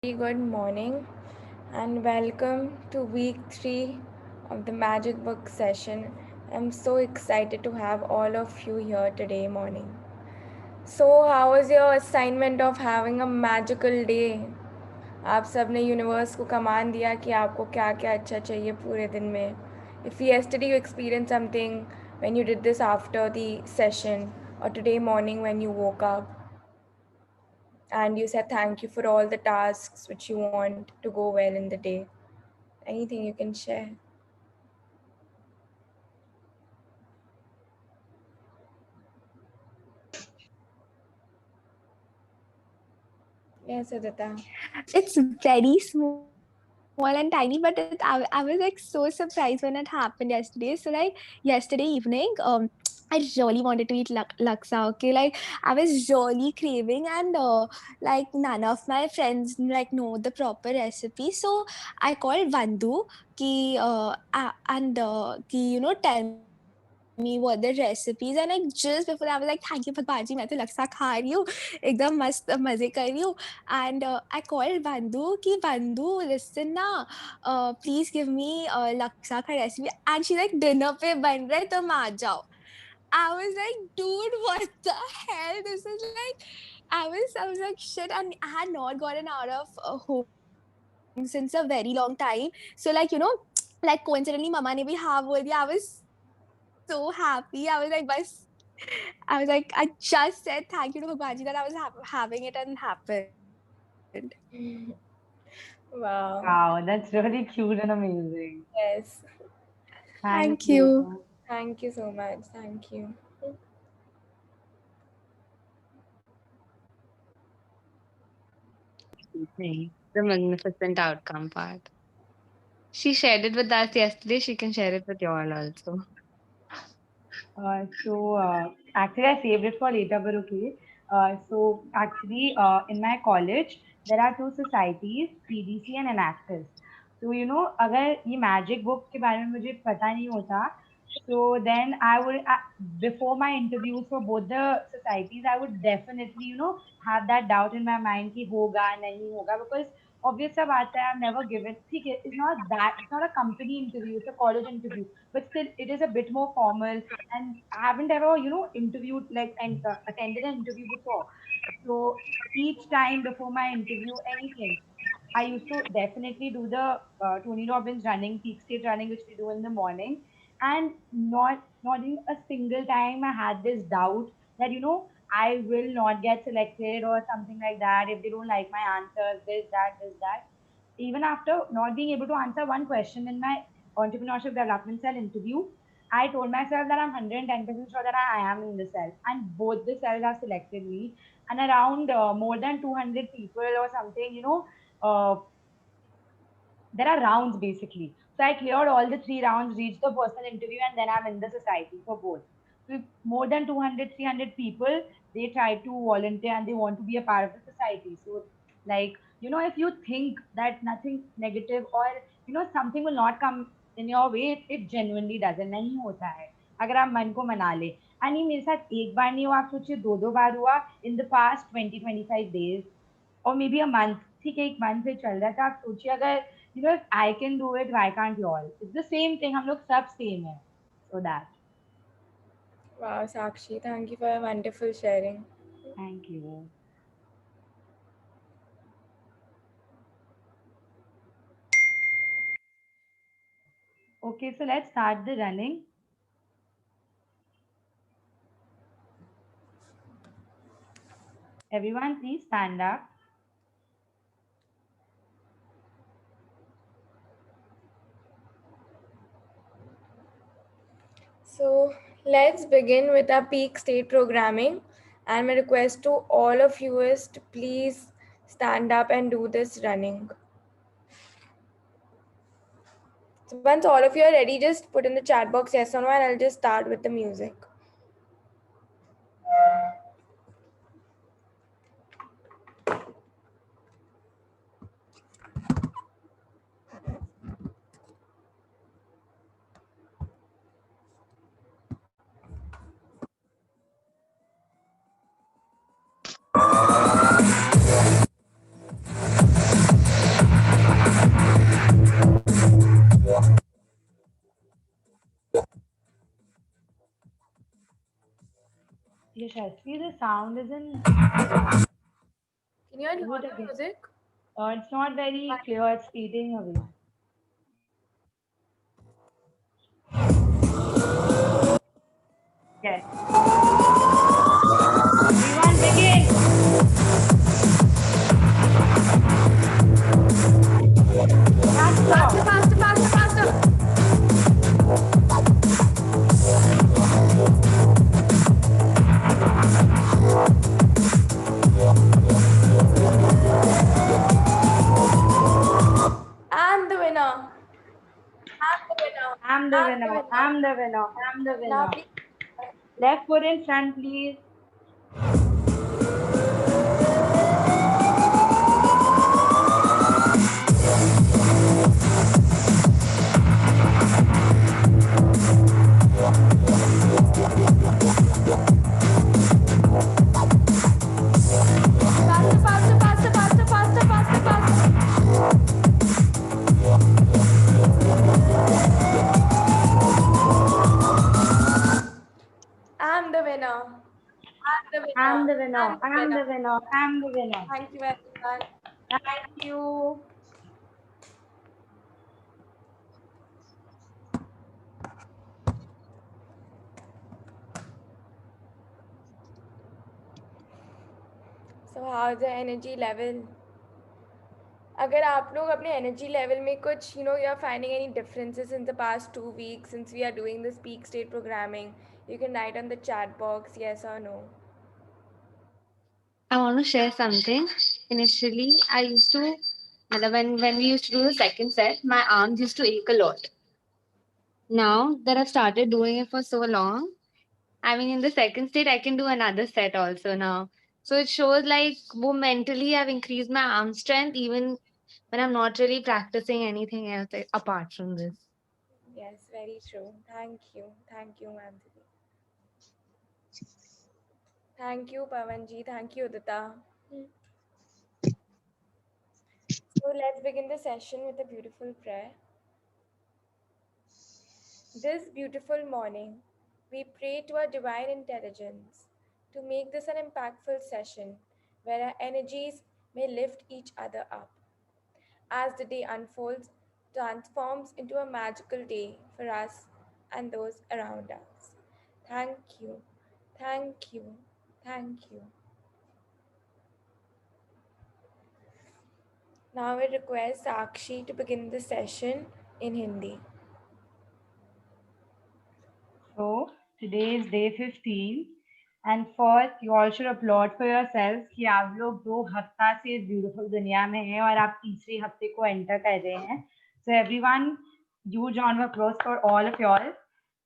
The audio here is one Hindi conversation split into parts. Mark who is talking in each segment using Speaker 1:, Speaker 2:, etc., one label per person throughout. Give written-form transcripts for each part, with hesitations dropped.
Speaker 1: Good morning and welcome to week 3 of the Magic Book session. I'm so excited to have all of you here today morning. So, how was your assignment of having a magical day? आप सब ने यूनिवर्स को कमांड दिया कि आपको क्या क्या अच्छा चाहिए पूरे दिन में. If yesterday you experienced something when you did this after the session or today morning when you woke up, and you said thank you for all the tasks which you want to go well in the day. Anything you can share? Yes, Adita.
Speaker 2: It's very small and tiny, but I was like so surprised when it happened yesterday. So like yesterday evening, I really wanted to eat laksa. Okay, like I was really craving, and like none of my friends like know the proper recipe. So I called Vandu ki tell me what the recipes, and like just before that I was like, thank you भगवान जी, मैं तो लक्सा खा रही हूँ, एकदम मस्त मजे कर रही हूँ. And I called Bandhu ki Bandhu, listen na, please give me laksa ka recipe. And she like, dinner pe ban raha hai, tum aa jao. I was like, dude, what the hell? This is like, I was like, shit, and I had not gotten out of home since a very long time. So like, like coincidentally, mama ne bhi हाँ बोल दिया. I was so happy. I was like, I just said thank you to Bhagwan that I was having it and happened.
Speaker 1: Wow.
Speaker 3: Wow, that's really cute and amazing.
Speaker 1: Yes.
Speaker 3: Thank
Speaker 2: Thank you.
Speaker 3: you.
Speaker 1: Thank you so much. Thank you.
Speaker 4: Thing, the magnificent outcome part. She shared it with us yesterday. She can share it with you all also.
Speaker 3: Actually, I saved it for later, but okay. In my college, there are two societies, PDC and Enactus. So, अगर ये magic book के बारे में मुझे पता नहीं होता, so then before my interviews for both the societies, I would definitely, have that doubt in my mind कि होगा नहीं होगा, because obvious सा बात है, I've never given. ठीक है, it's not a company interview, it's a college interview, but still it is a bit more formal, and I haven't ever, interviewed like and attended an interview before. So each time before my interview, anything, I used to definitely do the Tony Robbins running, peak state running, which we do in the morning, and not in a single time I had this doubt that I will not get selected or something like that if they don't like my answers, this, that. Even after not being able to answer one question in my entrepreneurship development cell interview, I told myself that I'm 110% sure that I am in the cell, and both the cells have selected me. And around more than 200 people or something, there are rounds basically. So I cleared all the three rounds, reached the personal interview, and then I'm in the society for both. So more than 200, 300 people, they try to volunteer and they want to be a part of the society. So, like, if you think that nothing negative or, something will not come in your way, it genuinely doesn't. नहीं होता है अगर आप मन को मना ले. And ये मेरे साथ एक बार नहीं हुआ, आप सोचिए दो दो बार हुआ in the past 20-25 days or maybe a month. ठीक है, एक month से चल रहा था. आप सोचिए अगर if I can do it, why can't you all? It's the same thing. हम लोग सब same है. So that.
Speaker 1: Wow, Sakshi, thank you for your wonderful sharing.
Speaker 3: Thank you. Okay, so let's start the running. Everyone, please stand up.
Speaker 1: So let's begin with our peak state programming. And my request to all of you is to please stand up and do this running. So once all of you are ready, just put in the chat box yes or no, and I'll just start with the music.
Speaker 3: Yashasvi, the sound isn't.
Speaker 1: Can you hear
Speaker 3: Do it
Speaker 1: the
Speaker 3: again.
Speaker 1: music?
Speaker 3: It's not very clear. It's fading away. Yes. Everyone begin.
Speaker 1: Faster,
Speaker 3: Faster.
Speaker 1: faster, faster, faster. And the winner. And the winner.
Speaker 3: I'm the
Speaker 1: And the
Speaker 3: winner.
Speaker 1: winner.
Speaker 3: I'm the winner. I'm the
Speaker 1: Now
Speaker 3: winner.
Speaker 1: please.
Speaker 3: Left foot in front, please.
Speaker 1: Faster, faster, faster, faster, faster, faster, faster. I'm the winner. I'm the winner.
Speaker 3: I'm the winner.
Speaker 1: I'm the
Speaker 3: I'm
Speaker 1: winner.
Speaker 3: the winner. I'm the winner.
Speaker 1: Thank you, everyone.
Speaker 3: Thank you.
Speaker 1: So how's the energy level? अगर आप लोग अपने energy level में कुछ you are finding any differences in the past 2 weeks since we are doing this peak state programming, you can write on the chat box yes or no.
Speaker 4: I want to share something. Initially, I used to, when we used to do the second set, my arms used to ache a lot. Now that I've started doing it for so long, I mean, in the second state, I can do another set also now. So it shows like mentally I've increased my arm strength even when I'm not really practicing anything else apart from this.
Speaker 1: Yes, very true. Thank you, Mansi. Thank you, Pavanji. Thank you, Udita. So let's begin the session with a beautiful prayer. This beautiful morning, we pray to our divine intelligence to make this an impactful session where our energies may lift each other up. As the day unfolds, transforms into a magical day for us and those around us. Thank you, thank you, thank you. Now I request Sakshi to begin the session in Hindi.
Speaker 3: So today is day 15 and first you all should applaud for yourselves कि आप लोग 2 हफ्ता से इस ब्यूटीफुल दुनिया में हैं और आप तीसरे हफ्ते को एंटर कर रहे हैं. So everyone, huge round of applause for all of y'all.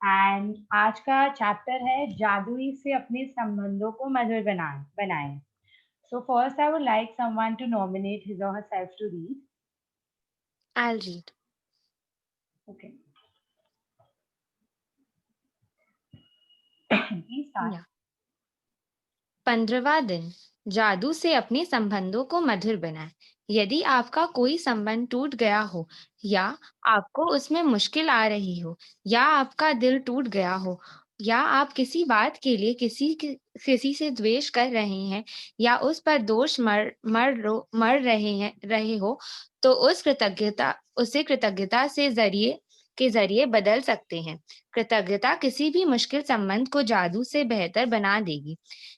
Speaker 3: And आज का चैप्टर है जादुई से अपने संबंधों को मधुर बनाएं. So first I would like someone to nominate his or herself to read.
Speaker 4: I'll read.
Speaker 3: Okay. Please start.
Speaker 4: Yeah. 15वां दिन जादू से अपने संबंधों को मधुर बनाएं. यदि आपका कोई संबंध टूट गया हो या आपको उसमें मुश्किल आ रही हो या आपका दिल टूट गया हो या आप किसी बात के लिए किसी से द्वेष कर रहे हैं या उस पर दोष मर रहे हो तो उसे कृतज्ञता के जरिए बदल सकते हैं. कृतज्ञता किसी भी मुश्किल संबंध को जादू से बेहतर बना देगी.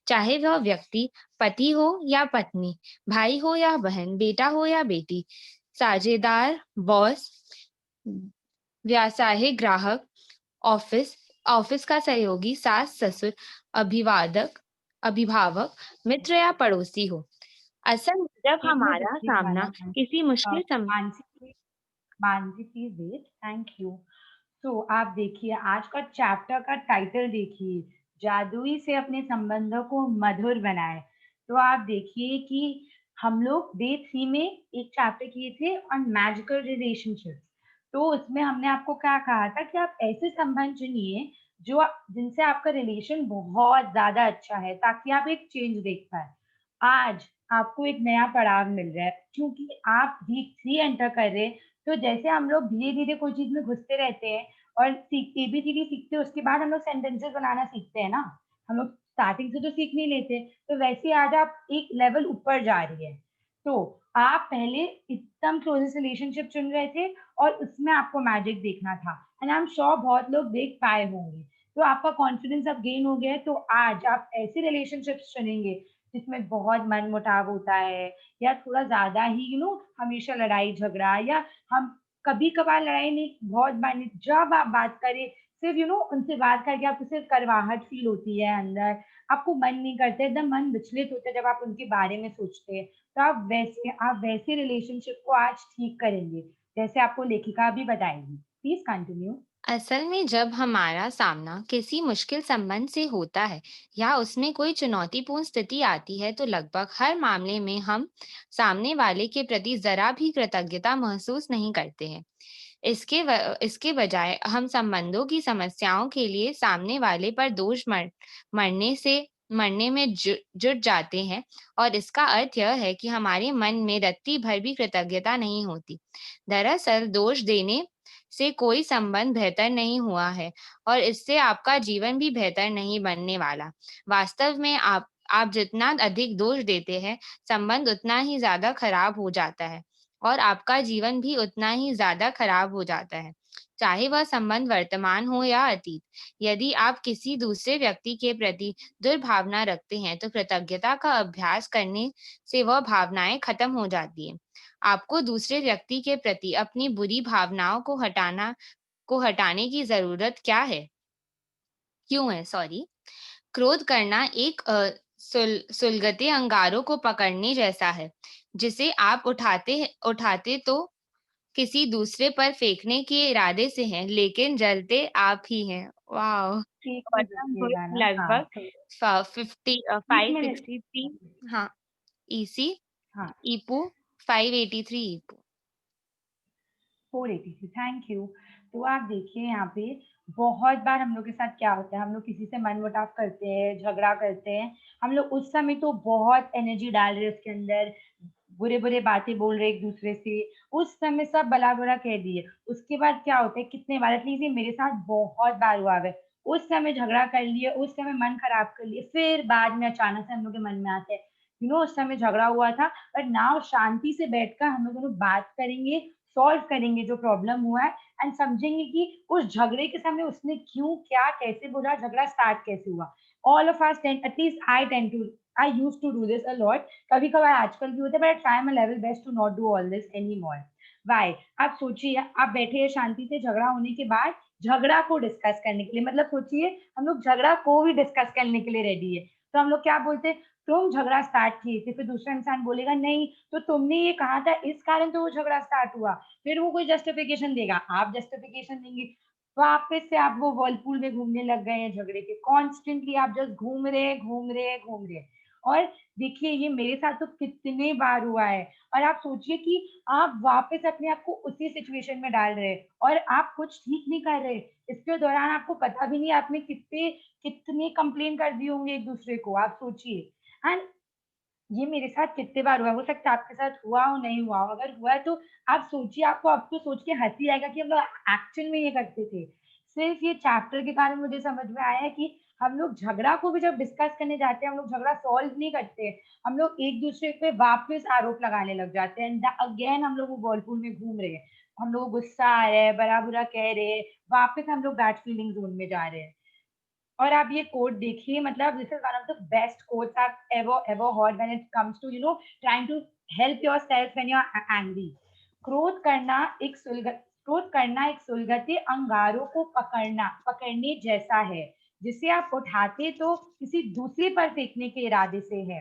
Speaker 4: चाहे वह व्यक्ति पति हो या पत्नी, भाई हो या बहन, बेटा हो या बेटी, साझेदार, बॉस, व्यावसायिक ग्राहक, ऑफिस का सहयोगी, सास ससुर, अभिभावक, मित्र या पड़ोसी हो. असल में जब
Speaker 3: एक मिनट
Speaker 4: हमारा
Speaker 3: रुकिएगा
Speaker 4: सामना
Speaker 3: ना.
Speaker 4: किसी मुश्किल
Speaker 3: Mansi please wait. Thank you. तो आप देखिए आज का चैप्टर का टाइटल देखिए, जादुई से अपने संबंधों को मधुर बनाए. तो आप देखिए कि हम लोग डे 3 में एक चैप्टर किए थे ऑन मैजिकल रिलेशनशिप्स. तो उसमें हमने आपको क्या कहा था कि आप ऐसे संबंध चुनिए जिनसे आपका रिलेशन बहुत ज्यादा अच्छा है ताकि आप एक चेंज देख पाए. आज आपको एक नया पड़ाव मिल रहा है क्योंकि आप वीक 3 एंटर कर रहे हैं. तो जैसे हम लोग धीरे-धीरे कोई चीज़ में घुसते रहते हैं और एबीसीडी सीखते हैं, उसके बाद हम लोग सेंटेंसेस बनाना सीखते हैं ना. हम लोग स्टार्टिंग से तो सीख नहीं लेते, तो वैसे आज आप एक लेवल ऊपर जा रही है। तो आप पहले एकदम क्लोजेस्ट रिलेशनशिप चुन रहे थे और उसमें आपको मैजिक देखना था, एंड आई एम श्योर बहुत लोग देख पाए होंगे। तो आपका कॉन्फिडेंस अब गेन हो गया है, तो आज आप ऐसे रिलेशनशिप्स चुनेंगे जिसमें बहुत मन मुटाव होता है, या थोड़ा ज्यादा ही हमेशा लड़ाई झगड़ा, या हम कभी कभार लड़ाई नहीं, बहुत बार नहीं, जब आप बात करें सिर्फ उनसे बात करके आपको सिर्फ करवाहट फील होती है अंदर, आपको मन नहीं करता, एकदम मन विचलित होता है जब आप उनके बारे में सोचते हैं, तो आप वैसे रिलेशनशिप को आज ठीक करेंगे, जैसे आपको लेखिका भी बताएगी। Please continue.
Speaker 4: असल में जब हमारा सामना किसी मुश्किल संबंध से होता है या उसमें कोई चुनौतीपूर्ण स्थिति आती है तो लगभग हर मामले में हम सामने वाले के प्रति जरा भी कृतज्ञता महसूस नहीं करते हैं। इसके बजाय हम संबंधों की समस्याओं के लिए सामने वाले पर दोष मरने से मरने में जुट जाते हैं, और इसका अर्थ यह है कि हमारे मन में रत्ती भर भी कृतज्ञता नहीं होती। दरअसल दोष देने से कोई संबंध बेहतर नहीं हुआ है, और इससे आपका जीवन भी बेहतर नहीं बनने वाला। वास्तव में आप जितना अधिक दोष देते हैं, संबंध उतना ही ज़्यादा खराब हो जाता है, और आपका जीवन भी उतना ही ज़्यादा खराब हो जाता है, चाहे वह संबंध वर्तमान हो या अतीत। यदि आप किसी दूसरे व्यक्ति के प्रति दुर्भावना रखते हैं, तो कृतज्ञता का अभ्यास करने से वह भावनाएँ खत्म हो जाती हैं। आपको दूसरे व्यक्ति के प्रति अपनी बुरी भावनाओं को हटाने की ज़रूरत क्या है? क्यों है? सॉरी। क्रोध करना एक सुलगते अंगारों को पकड़ने जैसा है, जिसे आप उठाते तो किसी दूसरे पर फेंकने के इरादे से हैं, लेकिन जलते आप ही हैं। वाओ!
Speaker 3: ठीक से
Speaker 4: क्वांटम बुक
Speaker 3: देखिएगा ना, हाँ
Speaker 4: लगभग
Speaker 3: तो 30 मिनट।
Speaker 4: 563, हाँ, ईसी,
Speaker 3: हाँ,
Speaker 4: ईपू 583 ईपू।
Speaker 3: 483, थैंक यू। तो आप देखिए यहाँ पे बहुत बार हम लोग के साथ क्या होता है, हम लोग किसी से मनमुटाव करते हैं, झगड़ा करते हैं, हम लोग उस समय तो बहुत एनर्जी डाल रहे हैं उसके अंदर, बुरे बुरे बातें बोल रहे एक दूसरे से, उस समय सब भला बुरा कह दिए। उसके बाद क्या होता है, कितने बार, एटलीस्ट ये मेरे साथ बहुत बार हुआ है, उस समय झगड़ा कर लिए, उस समय मन खराब कर लिए, फिर बाद में अचानक से हम लोग के मन में आता है उस समय झगड़ा हुआ था, बट नाउ शांति से बैठकर हम लोग दोनों बात करेंगे, सॉल्व करेंगे जो प्रॉब्लम हुआ है, एंड समझेंगे कि उस झगड़े के समय उसने क्यों, क्या, कैसे बोला, झगड़ा स्टार्ट कैसे हुआ। All of us tend, at least I use to do this a lot. कभी कभार आजकल भी होता है, but I try my level best to not do all this any more. Why? आप सोचिए, आप बैठे हैं शांति से, झगड़ा होने के बाद झगड़ा को डिस्कस करने के लिए, मतलब सोचिए हम लोग झगड़ा को भी डिस्कस करने के लिए रेडी है, तो हम लोग क्या बोलते हैं, तुम झगड़ा स्टार्ट किए थे, फिर दूसरा इंसान बोलेगा नहीं तो तुमने ये कहा था, इस कारण तो वो झगड़ा स्टार्ट हुआ, फिर वो कोई जस्टिफिकेशन देगा, आप जस्टिफिकेशन देंगे, वापस से आप वो वर्लपूल में घूमने लग गए हैं झगड़े के, कॉन्स्टेंटली आप जस्ट घूम रहे हैं, घूम रहे हैं, घूम रहे हैं। और देखिए ये मेरे साथ तो कितने बार हुआ है, और आप सोचिए कि आप वापस अपने आप को उसी सिचुएशन में डाल रहे हैं और आप कुछ ठीक नहीं कर रहे, इसके दौरान आपको पता भी नहीं आपने कितने कितने कंप्लेन कर दिए होंगे एक दूसरे को, आप सोचिए। एंड ये मेरे साथ कितने बार हुआ है, हो सकता है आपके साथ हुआ हो, नहीं हुआ हो, अगर हुआ है तो आप सोचिए, आपको अब तो सोच के हंसी आएगा कि हम लोग एक्चुअल में ये करते थे। सिर्फ ये चैप्टर के कारण मुझे समझ में आया है कि हम लोग झगड़ा को भी जब डिस्कस करने जाते हैं, हम लोग झगड़ा सॉल्व नहीं करते, हम लोग एक दूसरे पे वापस आरोप लगाने लग जाते हैं, अगेन हम लोग वो वर्लपूल में घूम रहे हैं, हम लोग गुस्सा आ रहे हैं, बड़ा बुरा कह रहे हैं, वापस हम लोग बैड फीलिंग जोन में जा रहे हैं। और आप ये कोट देखिए, मतलब this is one of the best quotes I ever ever heard when it comes to trying to help yourself when you are angry. क्रोध करना क्रोध करना एक सुलगते अंगारों को पकड़ने जैसा है, जिसे आप उठाते तो किसी दूसरे पर फेंकने के इरादे से है,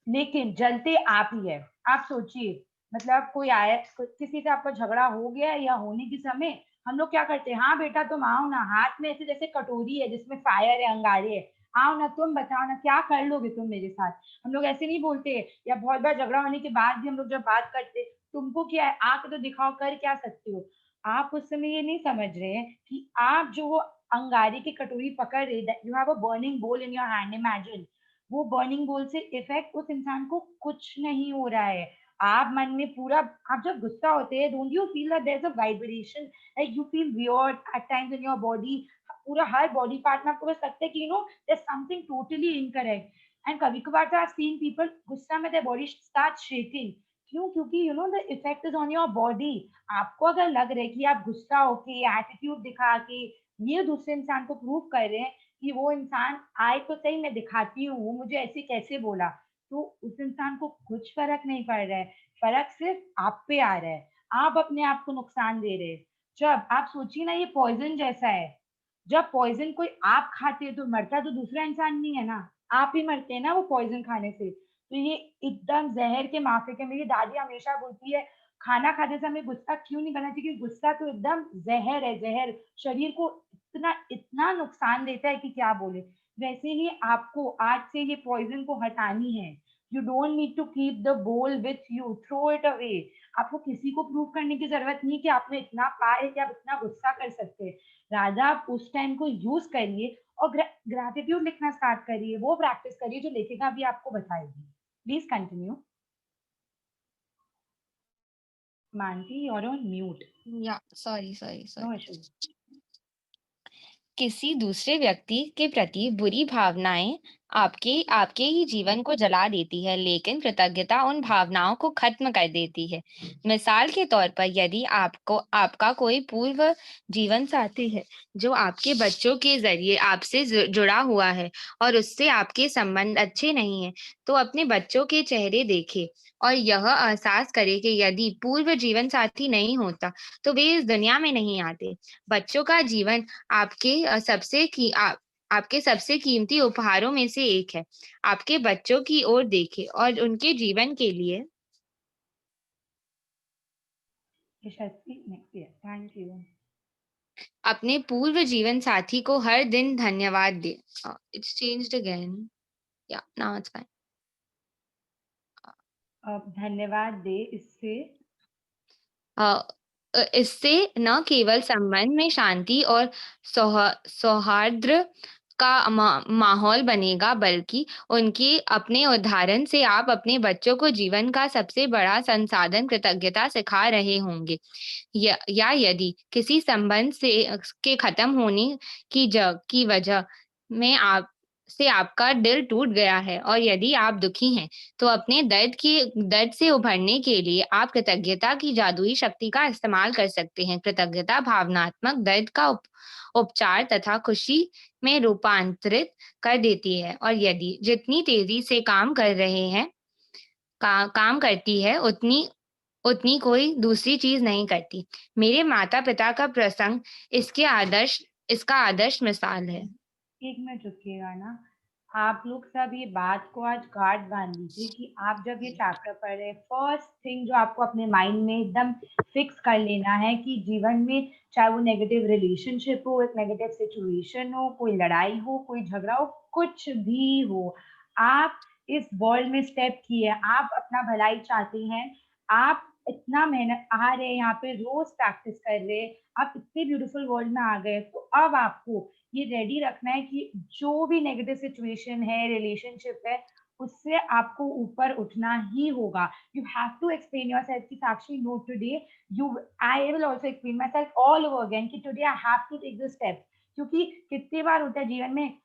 Speaker 3: लेकिन जलते आप ही है। आप सोचिए, मतलब कोई आया, किसी से आपका झगड़ा हो गया या होने के समय हम लोग क्या करते हैं, हाँ बेटा तुम आओ ना, हाथ में ऐसे जैसे कटोरी है जिसमें फायर है, अंगारे है, आओ ना, तुम बताओ ना क्या कर लोगे तुम मेरे साथ। हम लोग ऐसे नहीं बोलते, या बहुत बार झगड़ा होने के बाद भी हम लोग जब बात करते, तुमको क्या है, आके तो दिखाओ, कर क्या सकते हो। आप उस समय ये नहीं समझ रहे हैं कि आप जो वो अंगारे की कटोरी पकड़ रहे, यू हैव अ बर्निंग बोल इन योर हैंड, इमेजिन वो बर्निंग बोल से इफेक्ट उस इंसान को कुछ नहीं हो रहा है। आप मन में पूरा, आप जब गुस्सा होते हैं, don't you feel that there is a vibration, like you feel weird at times in your body, पूरा हर बॉडी पार्ट में आपको बस लगता है कि there's something totally incorrect. And कभी कभार तो आई सीन पीपल गुस्सा में their body start shaking. क्यों? क्योंकि the effect is on your body. आपको अगर लग रहा है कि आप गुस्सा होके एटीट्यूड दिखा के ये दूसरे इंसान को प्रूव कर रहे हैं कि वो इंसान आए तो सही, मैं दिखाती हूँ, वो मुझे ऐसे कैसे बोला, तो उस इंसान को कुछ फर्क नहीं पड़ रहा है। फर्क सिर्फ आप पे आ रहा है, आप अपने आप को नुकसान दे रहे हैं। जब आप सोचिए ना, ये पॉइजन जैसा है। जब पॉइजन कोई आप खाते हैं तो मरता तो दूसरा इंसान नहीं है ना, आप ही मरते हैं ना वो पॉइजन खाने से। तो ये एकदम जहर के माफिक है। मेरी दादी हमेशा बोलती है खाना खाते समय गुस्सा क्यों नहीं करना चाहिए, क्योंकि गुस्सा तो एकदम जहर है, जहर शरीर को इतना इतना नुकसान देता है कि क्या बोले। वैसे ही आपको आज से ये पॉइजन को हटानी है। You don't need to keep the bowl with you, throw it away. आपको किसी को प्रूव करने की जरूरत नहीं कि आप में इतना पार है कि आप इतना गुस्सा कर सकते हैं। राजा आप उस टाइम को यूज करिए और ग्रैटिट्यूड लिखना स्टार्ट करिए, वो प्रैक्टिस करिए जो लेखिका भी आपको बताएगी। Please continue. मानती, you're on mute.
Speaker 4: या सॉरी
Speaker 3: No issues.
Speaker 4: किसी दूसरे व्यक्ति के प्रति बुरी भावनाएं आपके आपके ही जीवन को जला देती है, लेकिन कृतज्ञता उन भावनाओं को खत्म कर देती है। मिसाल के तौर पर, यदि आपका कोई पूर्व जीवन साथी है जो आपके बच्चों के जरिए आपसे जुड़ा हुआ है और उससे आपके संबंध अच्छे नहीं है, तो अपने बच्चों के चेहरे देखें और यह एहसास करें कि यदि पूर्व जीवन साथी नहीं होता तो वे इस दुनिया में नहीं आते। बच्चों का जीवन आपके आपके सबसे कीमती उपहारों में से एक है। आपके बच्चों की ओर देखें और उनके जीवन के लिए
Speaker 3: यशस्वी, next year. Thank you.
Speaker 4: अपने पूर्व जीवन साथी को हर दिन धन्यवाद दें। It's changed again. या नाउ इट्स फाइन।
Speaker 3: अब धन्यवाद दे इससे
Speaker 4: इससे न केवल संबंध में शांति और सौहार्द का माहौल बनेगा, बल्कि उनके अपने उदाहरण से आप अपने बच्चों को जीवन का सबसे बड़ा संसाधन कृतज्ञता सिखा रहे होंगे। या यदि किसी संबंध के खत्म होने की वजह में आपका दिल टूट गया है और यदि आप दुखी हैं, तो अपने दर्द से उभरने के लिए आप कृतज्ञता की जादुई शक्ति का इस्तेमाल कर सकते हैं। कृतज्ञता भावनात्मक दर्द का उपचार तथा खुशी में रूपांतरित कर देती है, और यदि जितनी तेजी से काम करती है, उतनी कोई दूसरी चीज नहीं करती। मेरे माता पिता का प्रसंग इसका आदर्श मिसाल है।
Speaker 3: एक मिनट रुकिएगा ना। आप लोग सब ये बात को आज गार्ड बांध लीजिए कि आप जब ये चैप्टर पढ़ रहे हैं, फर्स्ट थिंग जो आपको अपने माइंड में एकदम फिक्स कर लेना है कि जीवन में चाहे वो नेगेटिव रिलेशनशिप हो, एक नेगेटिव सिचुएशन हो, कोई लड़ाई हो, कोई झगड़ा हो, कुछ भी हो, आप इस वर्ल्ड में स्टेप किए, आप अपना भलाई चाहते हैं, आप इतना मेहनत आ रहे हैं यहाँ पे, रोज प्रैक्टिस कर रहे हैं, आप इतने ब्यूटीफुल वर्ल्ड में आ गए, तो अब आपको ये रेडी रखना है कि जो भी नेगेटिव सिचुएशन है, रिलेशनशिप है, उससे आपको ऊपर उठना ही होगा। You have to explain yourself कि Sakshi, no today you I will also explain myself all over again कि today I have to take the step. क्योंकि कितनी बार होता है जीवन में,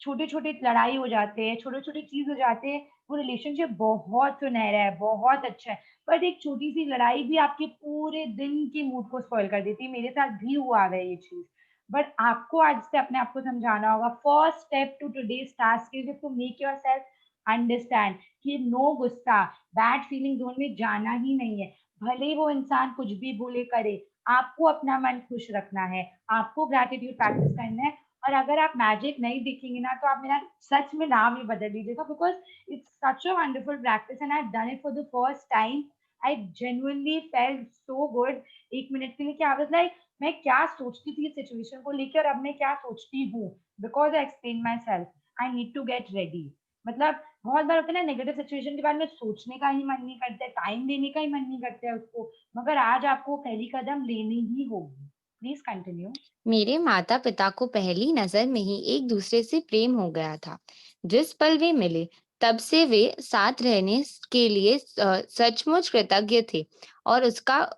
Speaker 3: छोटे छोटे लड़ाई हो जाते हैं, छोटे छोटे चीज हो जाते हैं, वो रिलेशनशिप बहुत सुनहरा है, बहुत अच्छा है, बट एक छोटी सी लड़ाई भी आपके पूरे दिन के मूड को स्पॉइल कर देती है। मेरे साथ भी हुआ है ये चीज। बट आपको आज से अपने आप को समझाना होगा। First step to today's task is to make yourself understand कि नो गुस्सा, बैड फीलिंग जोन में जाना ही नहीं है। भले ही वो इंसान कुछ भी बोले करे, आपको अपना मन खुश रखना है, आपको ग्रैटिट्यूड प्रैक्टिस करना है। और अगर आप मैजिक नहीं दिखेंगे ना, तो आप मेरा सच में नाम ही बदल दीजिएगा, because it's such a wonderful practice and I have done it for the first time. I genuinely felt so good. एक मिनट के लिए कि आई वाज लाइक, मैं क्या सोचती थी सिचुएशन को लेकर, अब मैं क्या सोचती हूँ, because I explain my self, I need to get ready. मतलब बहुत बार होता है ना, नेगेटिव सिचुएशन के बारे में सोचने का ही मन नहीं करता है, टाइम देने का ही मन नहीं करता है उसको, मगर आज आपको पहली कदम लेनी ही होगी। Please continue.
Speaker 4: मेरे माता-पिता को पहली नज़र में ही एक दूसरे से प्रेम हो गया था। जिस पल वे मिले, तब से वे साथ रहने के लिए सचमुच कृतज्ञ थे और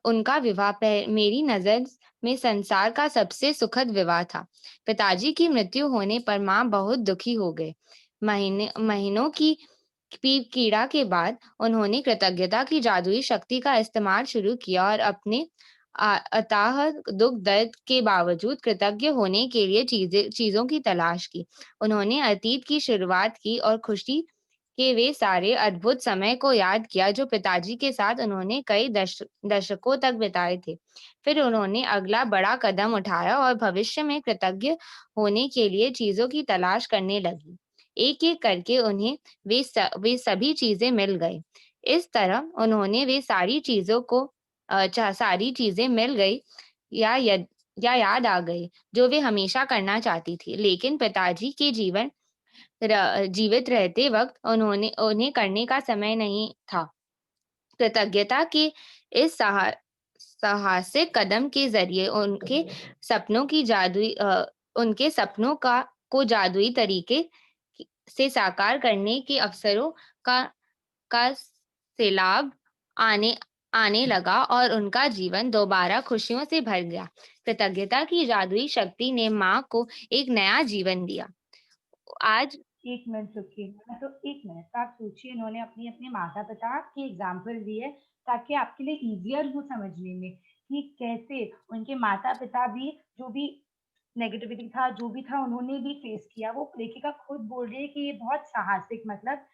Speaker 4: उनका विवाह मेरी नजर में संसार का सबसे सुखद विवाह था। पिताजी की मृत्यु होने पर माँ बहुत दुखी हो गए। महीनों की कीड़ा के बाद उन्होंने कृतज्ञता की जादुई शक्ति का इस्तेमाल शुरू किया और अपने अथाह दुख दर्द के बावजूद कृतज्ञ होने के लिए चीजों की तलाश की। उन्होंने अतीत की शुरुआत की और खुशी के वे सारे अद्भुत समय को याद किया जो पिताजी के साथ उन्होंने कई दशकों तक बिताए थे। फिर उन्होंने अगला बड़ा कदम उठाया और भविष्य में कृतज्ञ होने के लिए चीजों की तलाश करने लगी। एक-एक करके उन्हें वे सभी चीजें मिल गई। इस तरह उन्होंने वे सारी चीजों को सारी चीजें मिल गई या यद या याद आ गई जो वे हमेशा करना चाहती थी। लेकिन पिताजी के जीवित रहते वक्त उन्हें करने का समय नहीं था। कृतज्ञता के इस साहसिक कदम के ज़रिए उनके सपनों को जादुई तरीके से साकार करने के अवसरों का सैलाब आने आने लगा और उनका जीवन दोबारा खुशियों से भर गया। कृतज्ञता की जादुई शक्ति ने माँ को एक नया जीवन दिया। आज
Speaker 3: 1 मिनट रुकिए। तो 1 मिनट, तो आप सोचिए, इन्होंने अपने माता-पिता की एग्ज़ाम्पल दी है ताकि आपके लिए ईज़ियर हो समझने में कि कैसे उनके माता-पिता भी जो भी नेगेटिविटी था, जो भी था उन्होंने भी फेस किया। वो लेखिका खुद बोल रही है कि ये बहुत साहसिक, मतलब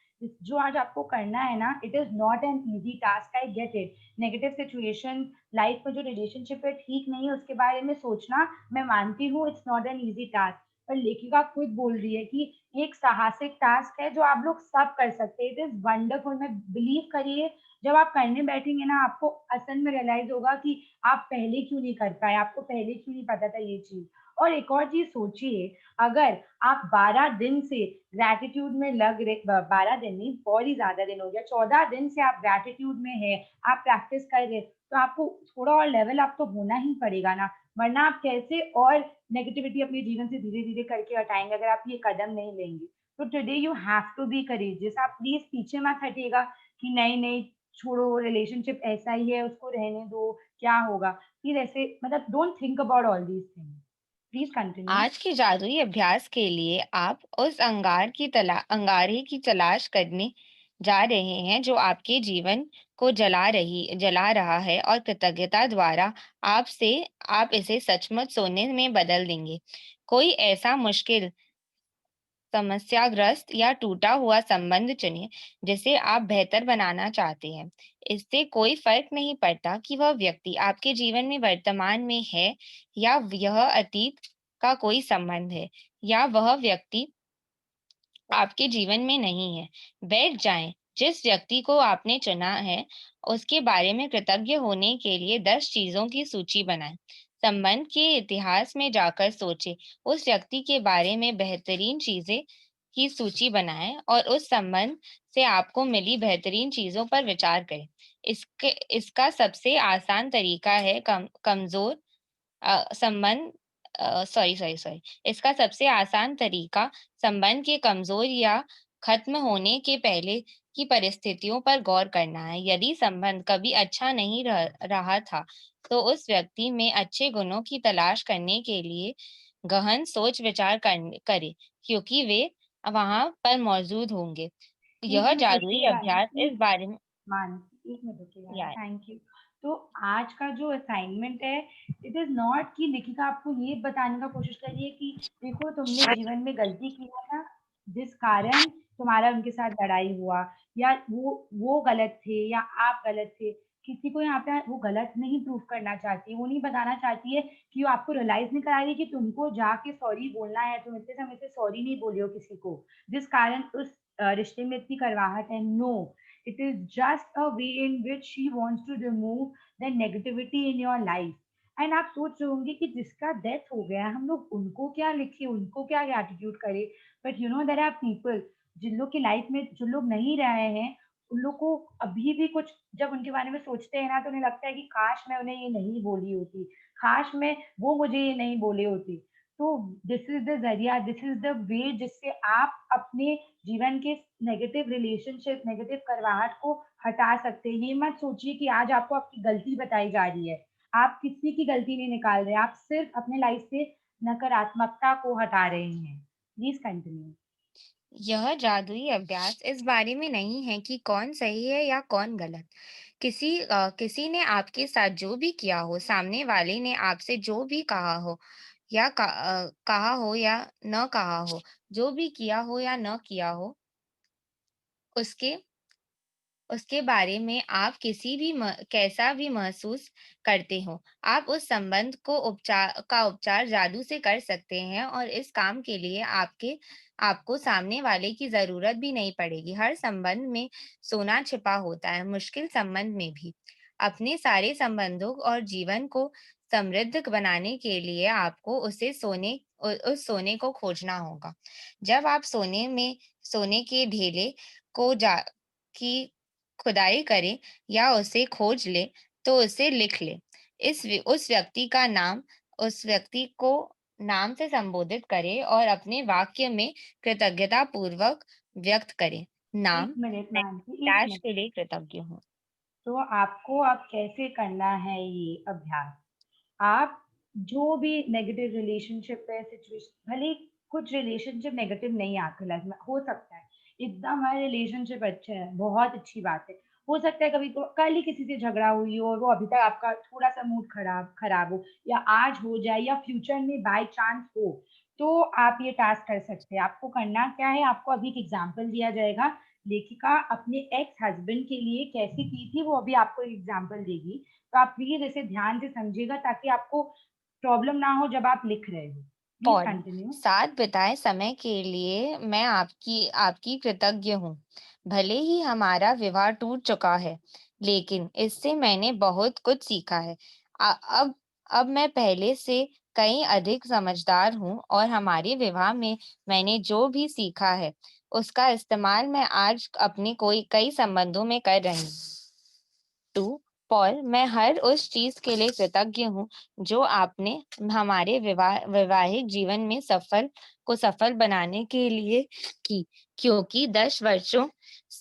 Speaker 3: जो आज आपको करना है ना, it is not an easy task, I get it. Negative situation, life में जो रिलेशनशिप है ठीक नहीं है उसके बारे में सोचना, मैं मानती हूँ it's not an easy task. पर लेखिका खुद बोल रही है कि एक साहसिक टास्क है जो आप लोग सब कर सकते हैं। इट इज़ वंडरफुल, मैं बिलीव करिए, जब आप करने बैठेंगे ना आपको असल में रियलाइज़ होगा कि आप पहले क्यों नहीं कर पाए, आपको पहले क्यों नहीं पता था ये चीज़। और एक और चीज़ सोचिए, अगर आप 12 दिन से ग्रैटिट्यूड में लग रहे, 12 दिन नहीं, बहुत ही ज़्यादा दिन हो गया, 14 दिन से आप ग्रैटिट्यूड में हैं, आप प्रैक्टिस कर रहे हैं, तो आपको थोड़ा और लेवल अप तो होना ही पड़ेगा ना, वरना आप कैसे और नेगेटिविटी अपने जीवन से धीरे-धीरे करके हटाएँगे अगर आप ये कदम नहीं लेंगे। तो today you have to be courageous, आप प्लीज़ पीछे मत हटिएगा कि नहीं-नहीं छोड़ो, रिलेशनशिप ऐसा ही है, उसको रहने दो, क्या होगा? प्लीज़ ऐसे, मतलब don't think about all these things. Please continue.
Speaker 4: आज के जादुई अभ्यास के लिए आप उस अंगारे की तलाश करने जा रहे हैं जो आपके जीवन को जला रहा है और कृतज्ञता द्वारा आप इसे सचमुच सोने में बदल देंगे। कोई ऐसा मुश्किल, समस्याग्रस्त या टूटा हुआ संबंध चुनिए जिसे आप बेहतर बनाना चाहते हैं। इससे कोई फर्क नहीं पड़ता कि वह व्यक्ति आपके जीवन में वर्तमान में है या यह अतीत का कोई संबंध है या वह व्यक्ति आपके जीवन में नहीं है। बैठ जाएं। जिस व्यक्ति को आपने चुना है, उसके बारे में कृतज्ञ होने के लिए 10 चीजों की सूची बनाएं। संबंध के इतिहास में जाकर सोचें, उस व्यक्ति के बारे में बेहतरीन चीजें की सूची बनाएं और उस संबंध से आपको मिली बेहतरीन चीजों पर विचार करें। इसका सबसे आसान तरीका है कमजोर संबंध सॉरी सॉरी सॉरी इसका सबसे आसान तरीका संबंध के कमजोर या खत्म होने के पहले की परिस्थितियों पर गौर करना है। यदि संबंध कभी अच्छा नहीं रहा था, तो उस व्यक्ति में अच्छे गुणों की तलाश करने के लिए गहन सोच विचार करें, क्योंकि वे वहां पर मौजूद होंगे।
Speaker 3: 1
Speaker 4: यह
Speaker 3: मिनट
Speaker 4: जादुई
Speaker 3: रुकिएगा,
Speaker 4: अभ्यास इस बारे में
Speaker 3: मानसी, 1 मिनट रुकिएगा,
Speaker 4: या
Speaker 3: थैंक यू। तो आज का जो असाइनमेंट है, इट इज़ नॉट कि लेखिका आपको ये बताने का कोशिश कर रही है कि देखो तुमने जीवन में गलती किया था, जिस कारण तुम्हारा उनके साथ लड़ाई हुआ, या वो गलत थे या आप गलत थे। किसी को यहाँ पे वो गलत नहीं प्रूव करना चाहती है, वो नहीं बताना चाहती है कि वो आपको रियलाइज़ नहीं करा रही है कि तुमको जाके सॉरी बोलना है, तुम इतने समय से सॉरी नहीं बोले हो किसी को, जिस कारण उस रिश्ते में इतनी कड़वाहट है। No, it is just a way in which she wants to remove the negativity in your life. And आप सोच रहे होंगे कि जिसका डेथ हो गया हम लोग उनको क्या लिखे, उनको क्या एटीट्यूड करे, but you know there are people जिन लोग की लाइफ में जो लोग नहीं रहे हैं, उन लोग को अभी भी कुछ, जब उनके बारे में सोचते हैं ना तो उन्हें लगता है कि काश मैं उन्हें ये नहीं बोली होती, काश मैं वो मुझे ये नहीं बोली होती। तो दिस इज द जरिया, दिस इज द वे जिससे आप अपने जीवन के नेगेटिव रिलेशनशिप, नेगेटिव करवाहट को हटा सकते हैं। ये मत सोचिए कि आज आपको आपकी गलती बताई जा रही है, आप किसी की गलती नहीं निकाल रहे, आप सिर्फ अपने लाइफ से नकारात्मकता को हटा रहे हैं। Please continue.
Speaker 4: यह जादुई अभ्यास इस बारे में नहीं है कि कौन सही है या कौन गलत। किसी ने आपके साथ जो भी किया हो, सामने वाले ने आपसे जो भी कहा हो कहा हो या न कहा हो, जो भी किया हो या न किया हो, उसके उसके बारे में आप कैसा भी महसूस करते हो, आप उस संबंध को उपचार जादू से कर सकते हैं, और इस काम के लिए आपको सामने वाले की जरूरत भी नहीं पड़ेगी। हर संबंध में सोना छिपा होता है, मुश्किल संबंध में भी। अपने सारे संबंधों और जीवन को समृद्ध बनाने के लिए आपको उस सोने को खोजना होगा। जब आप सोने के ढेले को जा की खुदाई करे या उसे खोज ले, तो उसे लिख ले। उस व्यक्ति को नाम से संबोधित करे और अपने वाक्य में कृतज्ञता पूर्वक व्यक्त करे।
Speaker 3: एक
Speaker 4: नाम,
Speaker 3: मिनट
Speaker 4: मैं
Speaker 3: मैम जी, एक
Speaker 4: कैलाश
Speaker 3: मिनट।
Speaker 4: के लिए कृतज्ञ हूँ।
Speaker 3: तो आपको अब कैसे करना है ये अभ्यास? आप जो भी नेगेटिव रिलेशनशिप है, सिचुएशन, भले ही कुछ रिलेशनशिप नेगेटिव नहीं है आपकी लाइफ में, हो सकता है एकदम हर रिलेशनशिप अच्छा है, बहुत अच्छी बात है। हो सकता है कभी तो कल ही किसी से झगड़ा हुई हो और वो अभी तक आपका थोड़ा सा मूड खराब खराब हो, या आज हो जाए या फ्यूचर में बाय चांस हो, तो आप ये टास्क कर सकते हैं। आपको करना क्या है, आपको अभी एक एग्जाम्पल दिया जाएगा। लेखिका अपने एक्स हस्बैंड के लिए कैसे की थी वो अभी आपको एग्जाम्पल देगी, तो आप प्लीज इसे ध्यान से समझिएगा ताकि आपको प्रॉब्लम ना हो जब आप लिख रहे हो। Please
Speaker 4: Paul,
Speaker 3: continue.
Speaker 4: साथ बिताए समय के लिए मैं आपकी आपकी कृतज्ञ हूँ। भले ही हमारा विवाह टूट चुका है, लेकिन इससे मैंने बहुत कुछ सीखा है। अ- अब अब मैं पहले से कहीं अधिक समझदार हूँ, और हमारे विवाह में मैंने जो भी सीखा है, उसका इस्तेमाल मैं आज अपने कई संबंधों में कर रही हूँ। टू पॉल, मैं हर उस चीज के लिए कृतज्ञ हूँ जो आपने हमारे वैवाहिक जीवन में सफल बनाने के लिए की, क्योंकि 10 वर्षों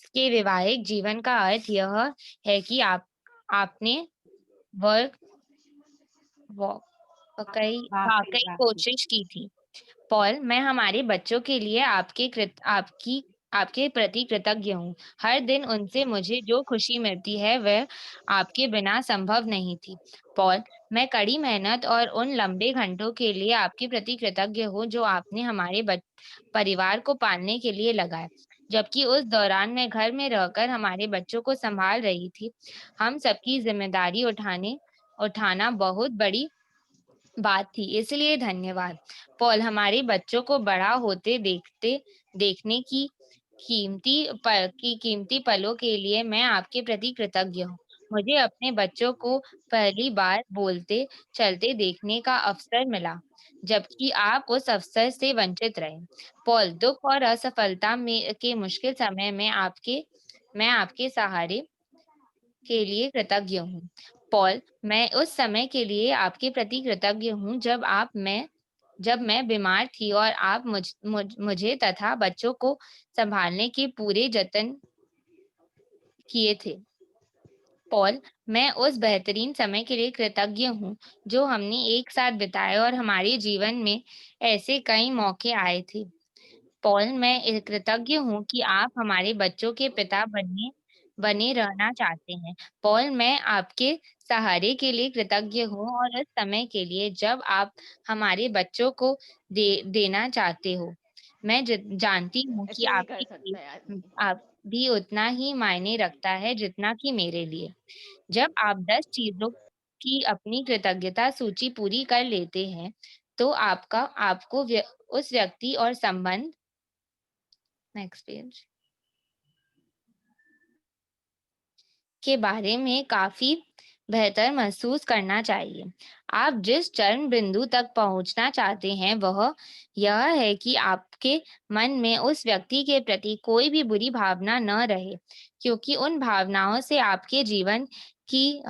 Speaker 4: के वैवाहिक जीवन का अर्थ यह है कि आपने वर्क वाकई
Speaker 3: वाकई
Speaker 4: वाकई
Speaker 3: वाकई।
Speaker 4: कोशिश की थी। पॉल, मैं हमारे बच्चों के लिए आपके प्रति कृतज्ञ हूँ। हर दिन उनसे मुझे जो खुशी मिलती है वह आपके बिना संभव नहीं थी। पॉल, मैं कड़ी मेहनत और उन लंबे घंटों के लिए आपके प्रति कृतज्ञ हूँ जो आपने हमारे परिवार को पालने के लिए लगाए। जबकि उस दौरान मैं घर में रहकर हमारे बच्चों को संभाल रही थी। हम सबकी जिम्मेदारी उठाना बहुत बड़ी बात थी, इसलिए धन्यवाद। पॉल, हमारे बच्चों को बड़ा होते देखने की कीमती पलों के लिए मैं आपके प्रति कृतज्ञ हूँ। मुझे अपने बच्चों को पहली बार बोलते चलते देखने का अवसर मिला, जबकि आप उस अवसर से वंचित रहे। पॉल, दुख और असफलता में के मुश्किल समय में मैं आपके सहारे के लिए कृतज्ञ हूँ। पॉल, मैं उस समय के लिए आपके प्रति कृतज्ञ हूँ जब मैं बीमार थी और आप मुझे तथा बच्चों को संभालने के पूरे जतन किए थे। पॉल, मैं उस बेहतरीन समय के लिए कृतज्ञ हूँ जो हमने एक साथ बिताए, और हमारे जीवन में ऐसे कई मौके आए थे। पॉल, मैं कृतज्ञ हूँ कि आप हमारे बच्चों के पिता बने रहना चाहते हैं। पॉल, मैं आपके सहारे के लिए कृतज्ञ हूँ, और उस समय के लिए जब आप हमारे बच्चों को देना चाहते हो। मैं जानती हूँ कि
Speaker 5: ऐसे नहीं कर
Speaker 4: आपके
Speaker 5: सकता
Speaker 4: लिए
Speaker 5: है
Speaker 4: उम,
Speaker 5: आदमी।
Speaker 4: आप भी उतना ही मायने रखता है जितना कि मेरे लिए। जब आप 10 चीज़ों की अपनी कृतज्ञता सूची पूरी कर लेते हैं, तो आपको उस व्यक्ति और संबंध नेक्स्ट पेज के बारे में काफ़ी बेहतर महसूस करना चाहिए। आप जिस चरम बिंदु तक पहुँचना चाहते हैं, वह यह है कि आपके मन में उस व्यक्ति के प्रति कोई भी बुरी भावना न रहे, क्योंकि उन भावनाओं से आपके जीवन की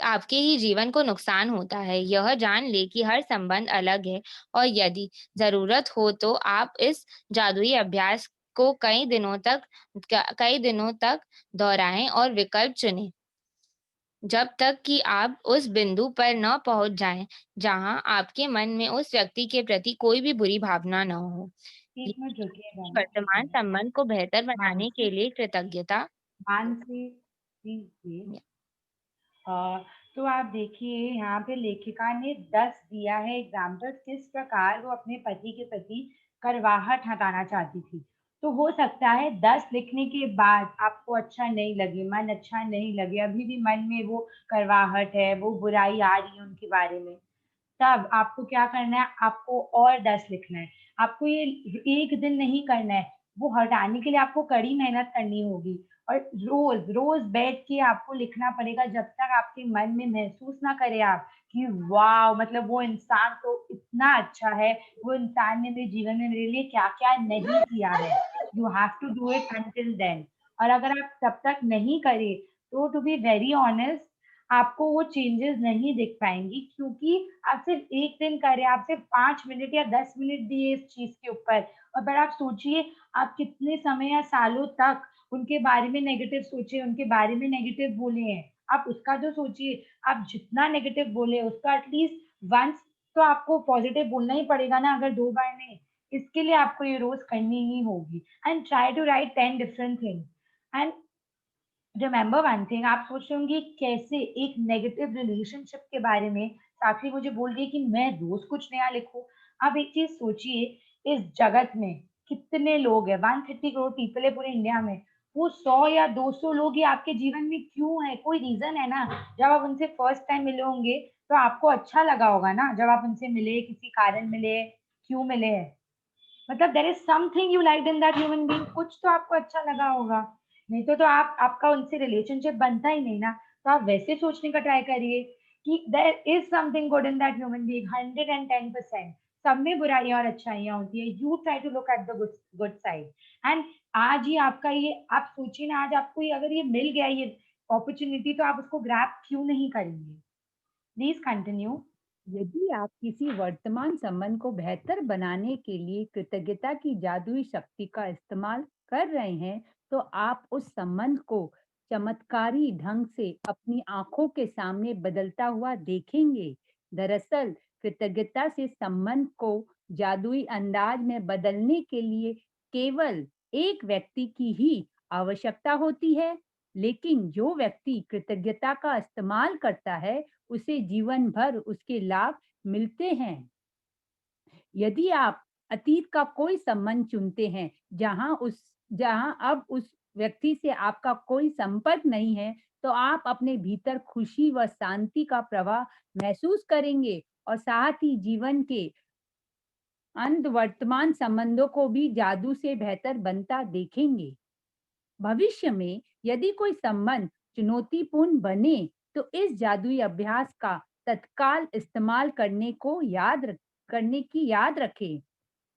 Speaker 4: आपके ही जीवन को नुकसान होता है। यह जान ले कि हर संबंध अलग है और यदि ज़रूरत हो तो आप इस जादुई अभ्यास को कई दिनों तक दोहराएँ और विकल्प चुनें, जब तक कि आप उस बिंदु पर न पहुँच जाएँ, जहाँ आपके मन में उस व्यक्ति के प्रति कोई भी बुरी भावना न हो। ये
Speaker 3: एक मिनट रुकिएगा ना, एक
Speaker 4: वर्तमान
Speaker 3: मिनट।
Speaker 4: संबंध को बेहतर बनाने के
Speaker 3: मानसी,
Speaker 4: लिए कृतज्ञता।
Speaker 3: Mansi please wait. तो आप देखिए यहाँ पे लेखिका ने 10 दिया है एग्जाम्पल्स किस प्रकार वो अपने पति के प्रति करवाहट हटाना चाहती थी। तो हो सकता है 10 लिखने के बाद आपको अच्छा नहीं लगे, मन अच्छा नहीं लगे, अभी भी मन में वो करवाहट है, वो बुराई आ रही है उनके बारे में। तब आपको क्या करना है, आपको और 10 लिखना है। आपको ये एक दिन नहीं करना है, वो हटाने के लिए आपको कड़ी मेहनत करनी होगी। और रोज रोज बैठ के आपको लिखना पड़ेगा जब तक आपके मन में महसूस ना करे आप कि वाह, मतलब वो इंसान तो इतना अच्छा है, वो इंसान ने मेरे जीवन में मेरे लिए क्या क्या नहीं किया है। You have to do it until then. और अगर आप तब तक नहीं करे तो टू बी वेरी ऑनेस्ट, आपको वो चेंजेस नहीं दिख पाएंगी, क्योंकि आप सिर्फ एक दिन करें, आप सिर्फ 5 मिनट या 10 मिनट दिए इस चीज के ऊपर, और पर आप सोचिए आप कितने समय या सालों तक उनके बारे में नेगेटिव सोचे, उनके बारे में नेगेटिव बोले हैं। आप उसका जो सोचिए, आप जितना नेगेटिव बोले उसका एटलीस्ट वंस तो आपको पॉजिटिव बोलना ही पड़ेगा ना, अगर 2 बार नहीं। इसके लिए आपको ये रोज करनी ही होगी। And try to write 10 different things. And remember one thing, आप सोच रहे होंगे कैसे एक नेगेटिव रिलेशनशिप के बारे में साक्षी मुझे बोल रही है कि मैं रोज कुछ नया लिखूं। अब एक चीज सोचिए, इस जगत में कितने लोग हैं, 130 करोड़ पीपल है पूरे इंडिया में। वो 100 या 200 लोग ही आपके जीवन में क्यों है, कोई रीजन है ना। जब आप उनसे फर्स्ट टाइम मिले होंगे तो आपको अच्छा लगा होगा ना, जब आप उनसे मिले, किसी कारण मिले, क्यों मिले हैं, मतलब there is something you like in that human being, कुछ तो आपको अच्छा लगा होगा। नहीं तो आप आपका उनसे रिलेशनशिप बनता ही नहीं ना। तो आप वैसे सोचने का ट्राई करिए कि there is something good in that human being. 110%। सब में बुराइयां और अच्छाइयां होती है। You try to look at the good good side. And आज ही आपका ये, आप सोचिए ना, आज आपको ये अगर ये मिल गया ये अपॉर्चुनिटी, तो आप उसको ग्रैब क्यों नहीं करेंगे। Please continue.
Speaker 5: यदि आप किसी वर्तमान संबंध को बेहतर बनाने के लिए कृतज्ञता की जादुई शक्ति का इस्तेमाल कर रहे हैं, तो आप उस संबंध को चमत्कारी ढंग से अपनी आंखों के सामने बदलता हुआ देखेंगे। दरअसल कृतज्ञता से संबंध को जादुई अंदाज में बदलने के लिए केवल एक व्यक्ति की ही आवश्यकता होती है, लेकिन जो व्यक्ति कृतज्ञता का इस्तेमाल करता है उसे जीवन भर उसके लाभ मिलते हैं। यदि आप अतीत का कोई संबंध चुनते हैं जहां अब उस व्यक्ति से आपका कोई संपर्क नहीं है, तो आप अपने भीतर खुशी व शांति का प्रवाह महसूस करेंगे और साथ ही जीवन के अंत वर्तमान संबंधों को भी जादू से बेहतर बनता देखेंगे। भविष्य में यदि कोई संबंध चुनौतीपूर्ण बने, तो इस जादुई अभ्यास का तत्काल इस्तेमाल करने की याद रखें।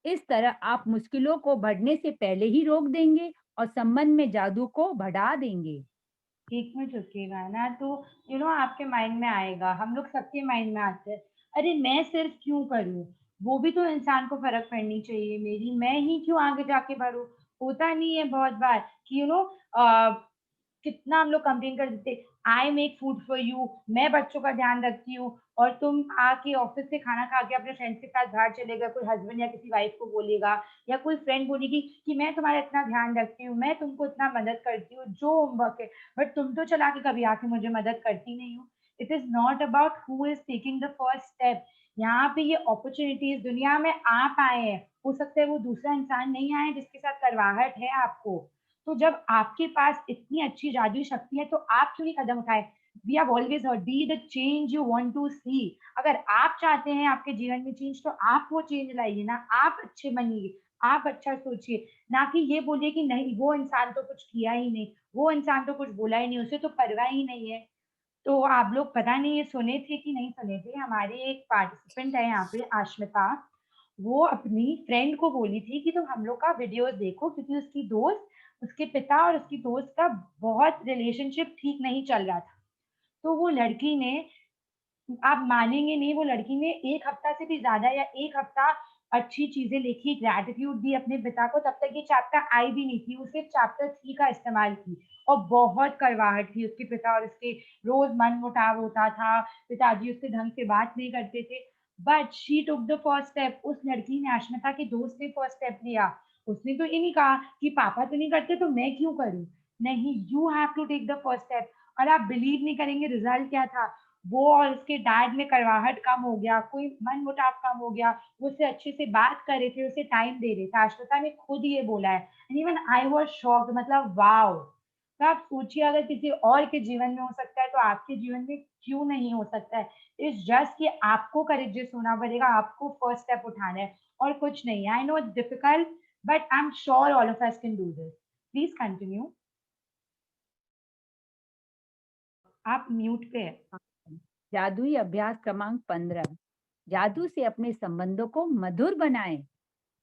Speaker 5: इस तरह आप मुश्किलों को बढ़ने से पहले ही रोक देंगे और संबंध में जादू को बढ़ा देंगे।
Speaker 3: एक मिनट रुकिएगा ना, तो आपके माइंड में आएगा, हम लोग सबके माइंड में आते हैं, अरे मैं सिर्फ क्यों करूँ, वो भी तो इंसान को फर्क पड़नी चाहिए मेरी, मैं ही क्यों आगे जाके बढ़ूँ। होता नहीं है बहुत बार कि कितना हम लोग कंप्लेन कर देते, I make food for you, मैं बच्चों का ध्यान रखती हूँ, और तुम आके ऑफिस से खाना खा के अपने फ्रेंड्स के साथ बाहर चलेगा, कोई हस्बैंड या किसी वाइफ को बोलेगा, या कोई फ्रेंड बोलेगी कि मैं तुम्हारा इतना ध्यान रखती हूँ, मैं तुमको इतना मदद करती हूँ, जो होमवर्क है, बट तुम तो चला के कभी आके मुझे मदद करती नहीं हो। It is not about who is taking the first step. यहाँ पे ये अपॉर्चुनिटीज दुनिया में आप आए हैं, हो सकता है वो दूसरा इंसान नहीं आए जिसके साथ करवाहट है आपको। तो जब आपके पास इतनी अच्छी जादुई शक्ति है तो आप क्यों नहीं कदम उठाए। We have always heard, be the change you want to see. अगर आप चाहते हैं आपके जीवन में चेंज, तो आप वो चेंज लाइए ना, आप अच्छे बनिए, आप अच्छा सोचिए, ना कि ये बोलिए कि नहीं वो इंसान तो कुछ किया ही नहीं, वो इंसान तो कुछ बोला ही नहीं, उसे तो परवाह ही नहीं है। तो आप लोग पता नहीं ये सुने थे कि नहीं सुने थे, हमारे एक पार्टिसिपेंट है यहाँ पे आश्मिता, वो अपनी फ्रेंड को बोली थी कि तुम हम लोग का वीडियोस देखो, क्योंकि उसकी दोस्त, उसके पिता और उसकी दोस्त का बहुत रिलेशनशिप ठीक नहीं चल रहा था। तो वो लड़की ने, आप मानेंगे नहीं, वो लड़की ने 1 हफ्ता से भी ज़्यादा या 1 हफ्ता अच्छी चीज़ें लिखी, ग्रैटिट्यूड दी अपने पिता को, तब तक ये चैप्टर आई भी नहीं थी। वो सिर्फ़ चैप्टर 3 का इस्तेमाल की और बहुत कड़वाहट थी उसके पिता और उसके, रोज़ मनमुटाव होता था, पिताजी उससे ढंग से बात नहीं करते थे। But she took the first step. उस लड़की ने, अश्मिता के दोस्त ने फर्स्ट स्टेप लिया। उसने तो ये नहीं कहा कि पापा तो नहीं करते तो मैं क्यों करूँ? नहीं, you have to take the first step. और आप बिलीव नहीं करेंगे रिज़ल्ट क्या था? वो और उसके डैड में कड़वाहट कम हो गया, कोई मनमुटाव कम हो गया, वो उससे अच्छे से बात कर रहे थे, उसे टाइम दे रहे थे। अश्मिता ने खुद ये बोला है and even I was shocked, मतलब वॉव! तो आप सोचिए अगर किसी और के जीवन में हो सकता है तो आपके जीवन में क्यों नहीं हो सकता है? इट्स जस्ट कि आपको करेजियस होना पड़ेगा, आपको फर्स्ट स्टेप उठाना है और कुछ नहीं है। I know it's difficult but I am sure all of us can do this. Please continue. आप म्यूट पे हैं।
Speaker 5: जादुई अभ्यास क्रमांक 15। जादू से अपने संबंधों को मधुर बनाएं।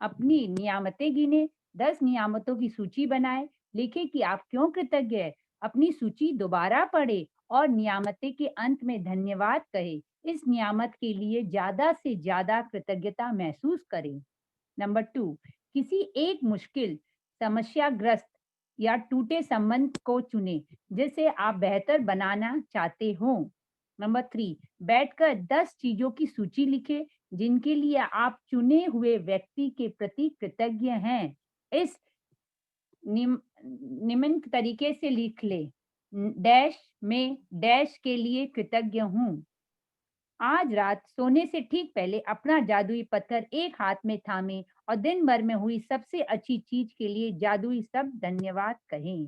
Speaker 5: अपनी नियामतें गिने, 10 नियामतों की सूची बनाएं। लिखें कि आप क्यों कृतज्ञ हैं। अपनी सूची दोबारा पढ़ें और नियामतें के अंत में धन्यवाद कहें। इस नियामत के लिए ज्यादा से ज्यादा कृतज्ञता महसूस करें। नंबर 2, किसी एक मुश्किल, समस्याग्रस्त या टूटे संबंध को चुनें जिसे आप बेहतर बनाना चाहते हो। नंबर 3, बैठकर 10 चीजों की सूची लिखें जिनके लिए आप चुने हुए व्यक्ति के प्रति कृतज्ञ हैं। इस निम्न तरीके से लिख ले: डैश में डैश के लिए कृतज्ञ हूँ। आज रात सोने से ठीक पहले अपना जादुई पत्थर एक हाथ में थामें और दिन भर में हुई सबसे अच्छी चीज के लिए जादुई शब्द धन्यवाद कहें।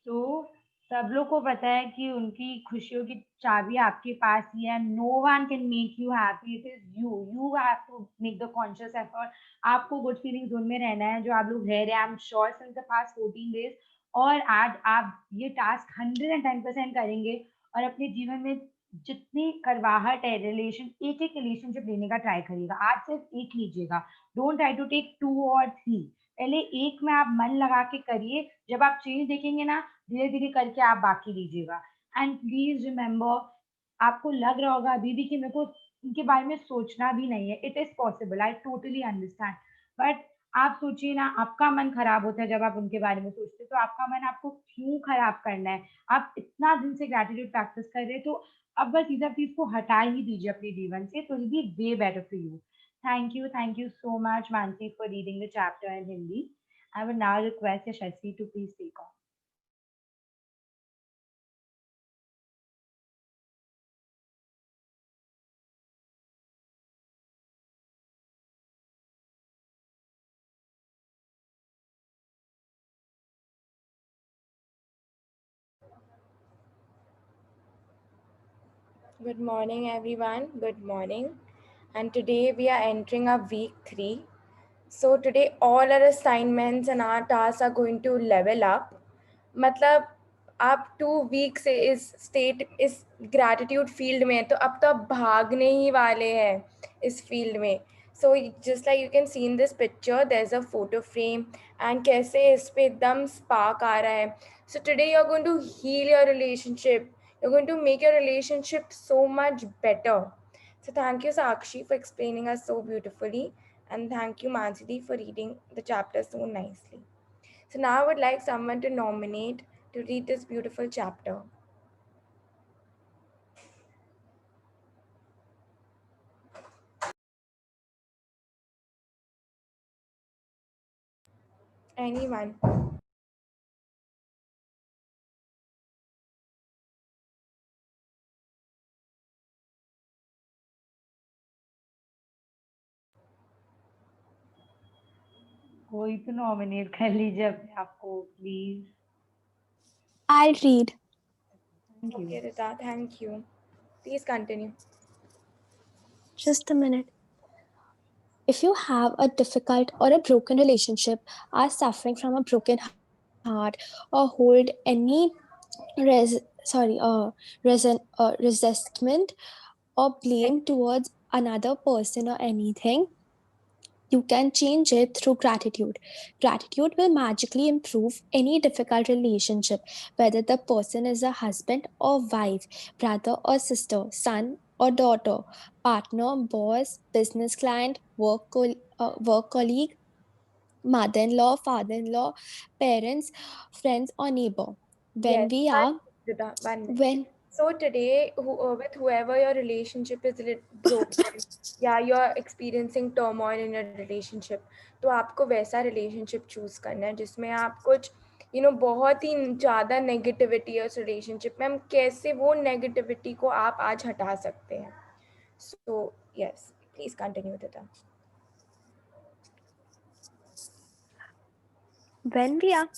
Speaker 3: तो सब लोग को पता है कि उनकी खुशियों की चाबी आपके पास ही है। No one can make you happy, it is you. You have to make the conscious effort. आपको गुड फीलिंग जोन में रहना है जो आप लोग रह रहे हैं। I am sure since the past 14 days. और आज आप ये टास्क 110% करेंगे और अपने जीवन में जितनी करवाहट है, रिलेशन, एक एक रिलेशनशिप लेने का ट्राई करिएगा। आज सिर्फ एक लीजिएगा, डोंट ट्राई टू टेक 2 और 3। पहले एक में आप मन लगा के करिए, जब आप चेंज देखेंगे ना, धीरे धीरे करके आप बाकी लीजिएगा। एंड प्लीज रिमेंबर, आपको लग रहा होगा अभी भी कि मेरे को इनके बारे में सोचना भी नहीं है। It is possible, I totally understand. But आप सोचिए ना, आपका मन खराब होता है जब आप उनके बारे में सोचते हैं, तो आपका मन आपको क्यों खराब करना है? आप इतना दिन से ग्रेटिट्यूड प्रैक्टिस कर रहे हैं, तो अब बस इस चीज को हटा ही दीजिए अपने जीवन से, तो it be way better for you. Thank you so much, Mansi, for reading the chapter in Hindi. I would now request Yashasvi to please take on.
Speaker 1: Good morning, everyone. Good morning. And today we are entering our week 3. So today all our assignments and our tasks are going to level up. मतलब आप 2 week से इस ग्रैटिट्यूड फील्ड में, तो अब तो आप भागने ही वाले हैं इस फील्ड में. So just like you can see in this picture, there is a photo frame and कैसे इस पे एकदम स्पार्क आ रहा है. So today you are going to heal your relationship. You're going to make your relationship so much better. So thank you, Sakshi, for explaining us so beautifully. And thank you, Mansi, for reading the chapter so nicely. So now I would like someone to nominate to read this beautiful chapter. Anyone?
Speaker 3: कोई तो नॉमिनेट कर लीजिए अपने आप को please.
Speaker 2: I'll read.
Speaker 3: Thank you.
Speaker 1: Okay, Rita, thank you. Please continue.
Speaker 2: Just a minute. If you have a difficult or a broken relationship, are suffering from a broken heart, or hold any resentment or blame towards another person or anything, You can change it through gratitude. Gratitude will magically improve any difficult relationship, whether the person is a husband or wife, brother or sister, son or daughter, partner, boss, business client, work colleague, mother in law, father in law, parents, friends, or neighbor. When
Speaker 1: Yes,
Speaker 2: we are,
Speaker 1: Rita, 1 minute.
Speaker 2: when
Speaker 1: So today, with whoever your relationship is broken, yeah, you're experiencing turmoil in your relationship, तो आपको वैसा relationship choose करना है जिसमें आप कुछ बहुत ही ज़्यादा नेगेटिविटी है उस relationship में, हम कैसे वो नेगेटिविटी को आप आज हटा सकते हैं. So yes, please continue, Tita.
Speaker 2: when we are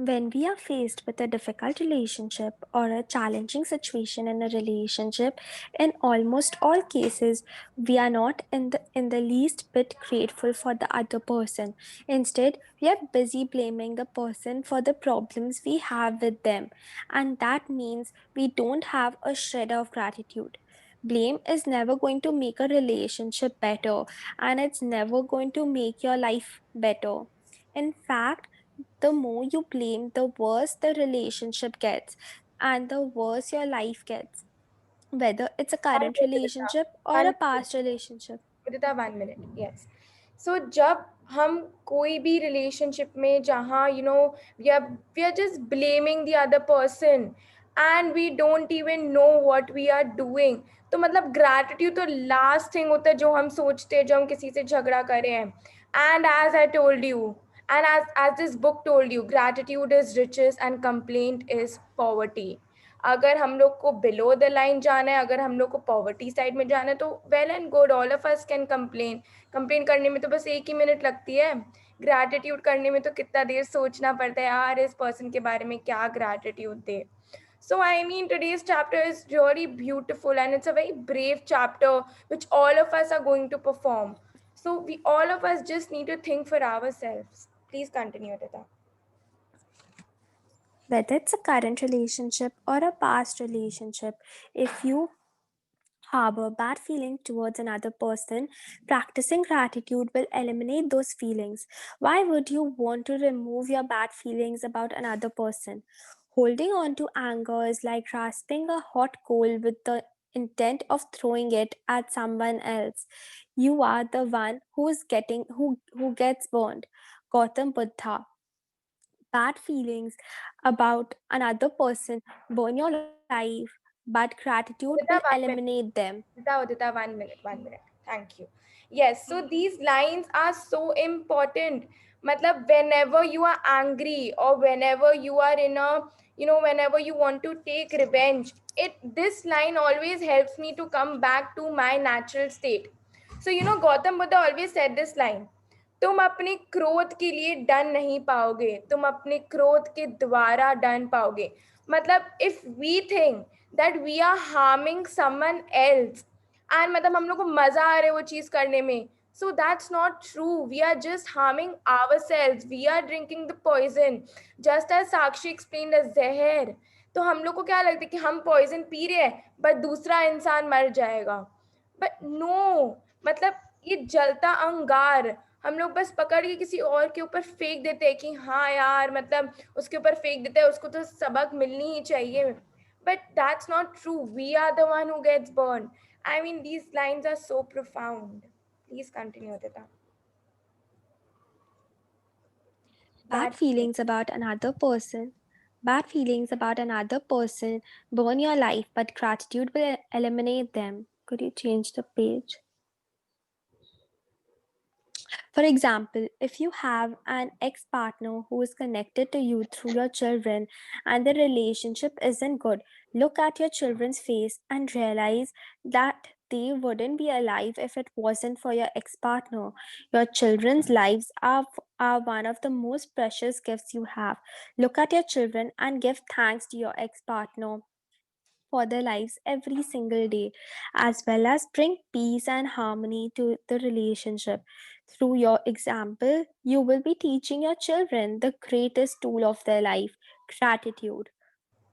Speaker 2: When we are faced with a difficult relationship or a challenging situation in a relationship, in almost all cases, we are not in the least bit grateful for the other person. Instead, we are busy blaming the person for the problems we have with them. And that means we don't have a shred of gratitude. Blame is never going to make a relationship better, and it's never going to make your life better. In fact, the more you blame, the worse the relationship gets and the worse your life gets, whether it's a
Speaker 1: One
Speaker 2: current
Speaker 1: minute, Rita.
Speaker 2: relationship or a
Speaker 1: 1 minute.
Speaker 2: past relationship.
Speaker 1: Vidita 1 minute. Yes. So जब हम कोई भी relationship में जहाँ we are just blaming the other person and we don't even know what we are doing, तो मतलब gratitude तो last thing होता है जो हम सोचते हैं जो हम किसी से झगड़ा कर रहे हैं. And as I told you, and as this book told you, gratitude is riches and complaint is poverty. अगर हम लोग को बिलो द लाइन जाना है, अगर हम लोग को पॉवर्टी साइड में जाना है, तो well and good, all of us can complain करने में तो बस 1 ही मिनट लगती है. ग्रैटिट्यूड करने में तो कितना देर सोचना पड़ता है यार इस पर्सन के बारे में क्या gratitude they. So I mean today's chapter is really beautiful and it's a very brave chapter which all of us are going to perform. So we all of us just need to think for ourselves. Please continue, Tata.
Speaker 2: Whether it's a current relationship or a past relationship, if you harbor bad feeling towards another person, practicing gratitude will eliminate those feelings. Why would you want to remove your bad feelings about another person? Holding on to anger is like grasping a hot coal with the intent of throwing it at someone else. You are the one who gets burned. Gautam Buddha. Bad feelings about another person burn your life, but gratitude will
Speaker 1: Udita, 1 minute.
Speaker 2: eliminate them.
Speaker 1: Udita, 1 minute, 1 minute. Thank you. Yes, so these lines are so important. Matlab, whenever you are angry or whenever you are in a, whenever you want to take revenge, this line always helps me to come back to my natural state. So, Gautam Buddha always said this line. तुम अपने क्रोध के लिए डन नहीं पाओगे, तुम अपने क्रोध के द्वारा डन पाओगे. मतलब if we think that we are harming someone else and मतलब हम लोग को मजा आ रहा है वो चीज करने में, so that's not true. We are just harming ourselves. We are drinking the poison. Just as Sakshi explained as जहर, तो हम लोग को क्या लगता है कि हम पॉइजन पी रहे हैं बट दूसरा इंसान मर जाएगा. बट नो, मतलब ये जलता अंगार हम लोग बस पकड़ के किसी और के ऊपर फेंक देते हैं कि हाँ यार, मतलब उसके ऊपर फेंक देते हैं, उसको तो सबक मिलनी ही चाहिए. But that's not true. We are the one who gets burn. I mean, these lines are so profound. Please continue, Tita.
Speaker 2: Bad feelings about another person. Bad feelings about another person burn your life, but gratitude will eliminate them. Could you change the page? For example, if you have an ex partner who is connected to you through your children and the relationship isn't good, look at your children's face and realize that they wouldn't be alive if it wasn't for your ex partner. Your children's lives are one of the most precious gifts you have. Look at your children and give thanks to your ex partner for their lives every single day, as well as bring peace and harmony to the relationship. Through your example, you will be teaching your children the greatest tool of their life, gratitude.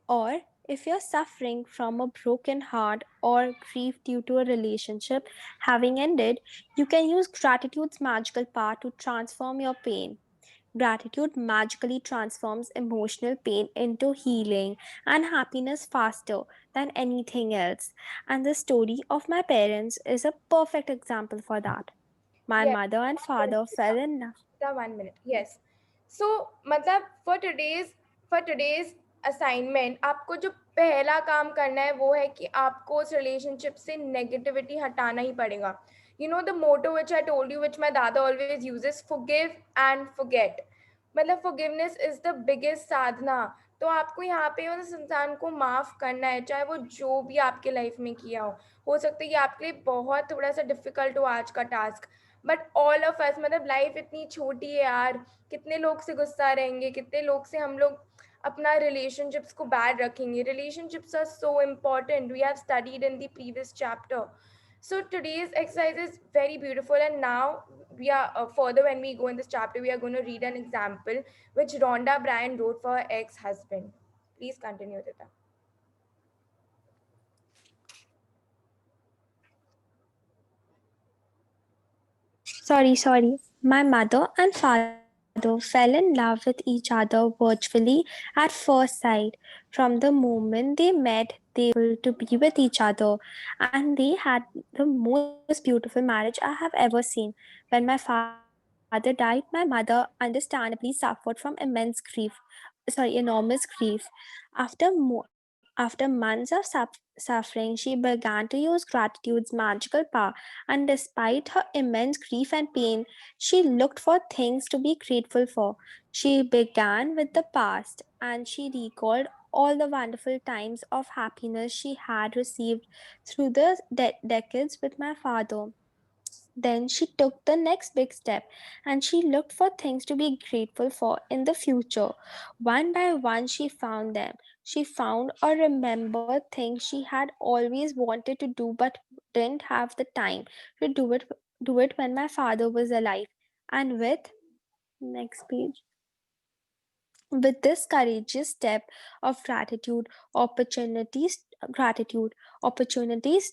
Speaker 2: Or If you're suffering from a broken heart or grief due to a relationship having ended, you can use gratitude's magical power to transform your pain. Gratitude magically transforms emotional pain into healing and happiness faster than anything else. And the story of my parents is a perfect example for that. My
Speaker 1: Yes,
Speaker 2: mother and
Speaker 1: 1 minute,
Speaker 2: father fell in love.
Speaker 1: the 1 minute. Yes. So मतलब for today's असाइनमेंट आपको जो पहला काम करना है वो है कि आपको उस रिलेशनशिप से नेगेटिविटी हटाना ही पड़ेगा. You know the motto which I told you, which my dada always uses: forgive and forget. मतलब forgiveness is the biggest साधना. तो आपको यहाँ पे उस इंसान को माफ़ करना है, चाहे वो जो भी आपके लाइफ में किया हो सकता है कि आपके लिए बहुत थोड़ा सा डिफिकल्ट हो आज का टास्क, बट ऑल ऑफ अस, मतलब लाइफ इतनी छोटी है यार, कितने लोग से गुस्सा रहेंगे, कितने लोग से हम लोग अपना रिलेशनशिप्स को बैड रखेंगे. Relationships are so important, we have studied in the previous chapter. So today's exercise is very beautiful, and now we are further when we go in this chapter, we are going to read an example which Rhonda Bryan wrote for her ex-husband. Please continue, Tita.
Speaker 2: Sorry. My mother and father fell in love with each other virtually at first sight. From the moment they met, they to be with each other, and they had the most beautiful marriage I have ever seen. When my father died, my mother understandably suffered from enormous grief. After months of suffering, she began to use gratitude's magical power, and despite her immense grief and pain, she looked for things to be grateful for. She began with the past, and she recalled all the wonderful times of happiness she had received through the decades with my father. Then she took the next big step, and she looked for things to be grateful for in the future. One by one, she found them. She found or remembered things she had always wanted to do but didn't have the time to do it when my father was alive. And with next page. With this courageous step of opportunities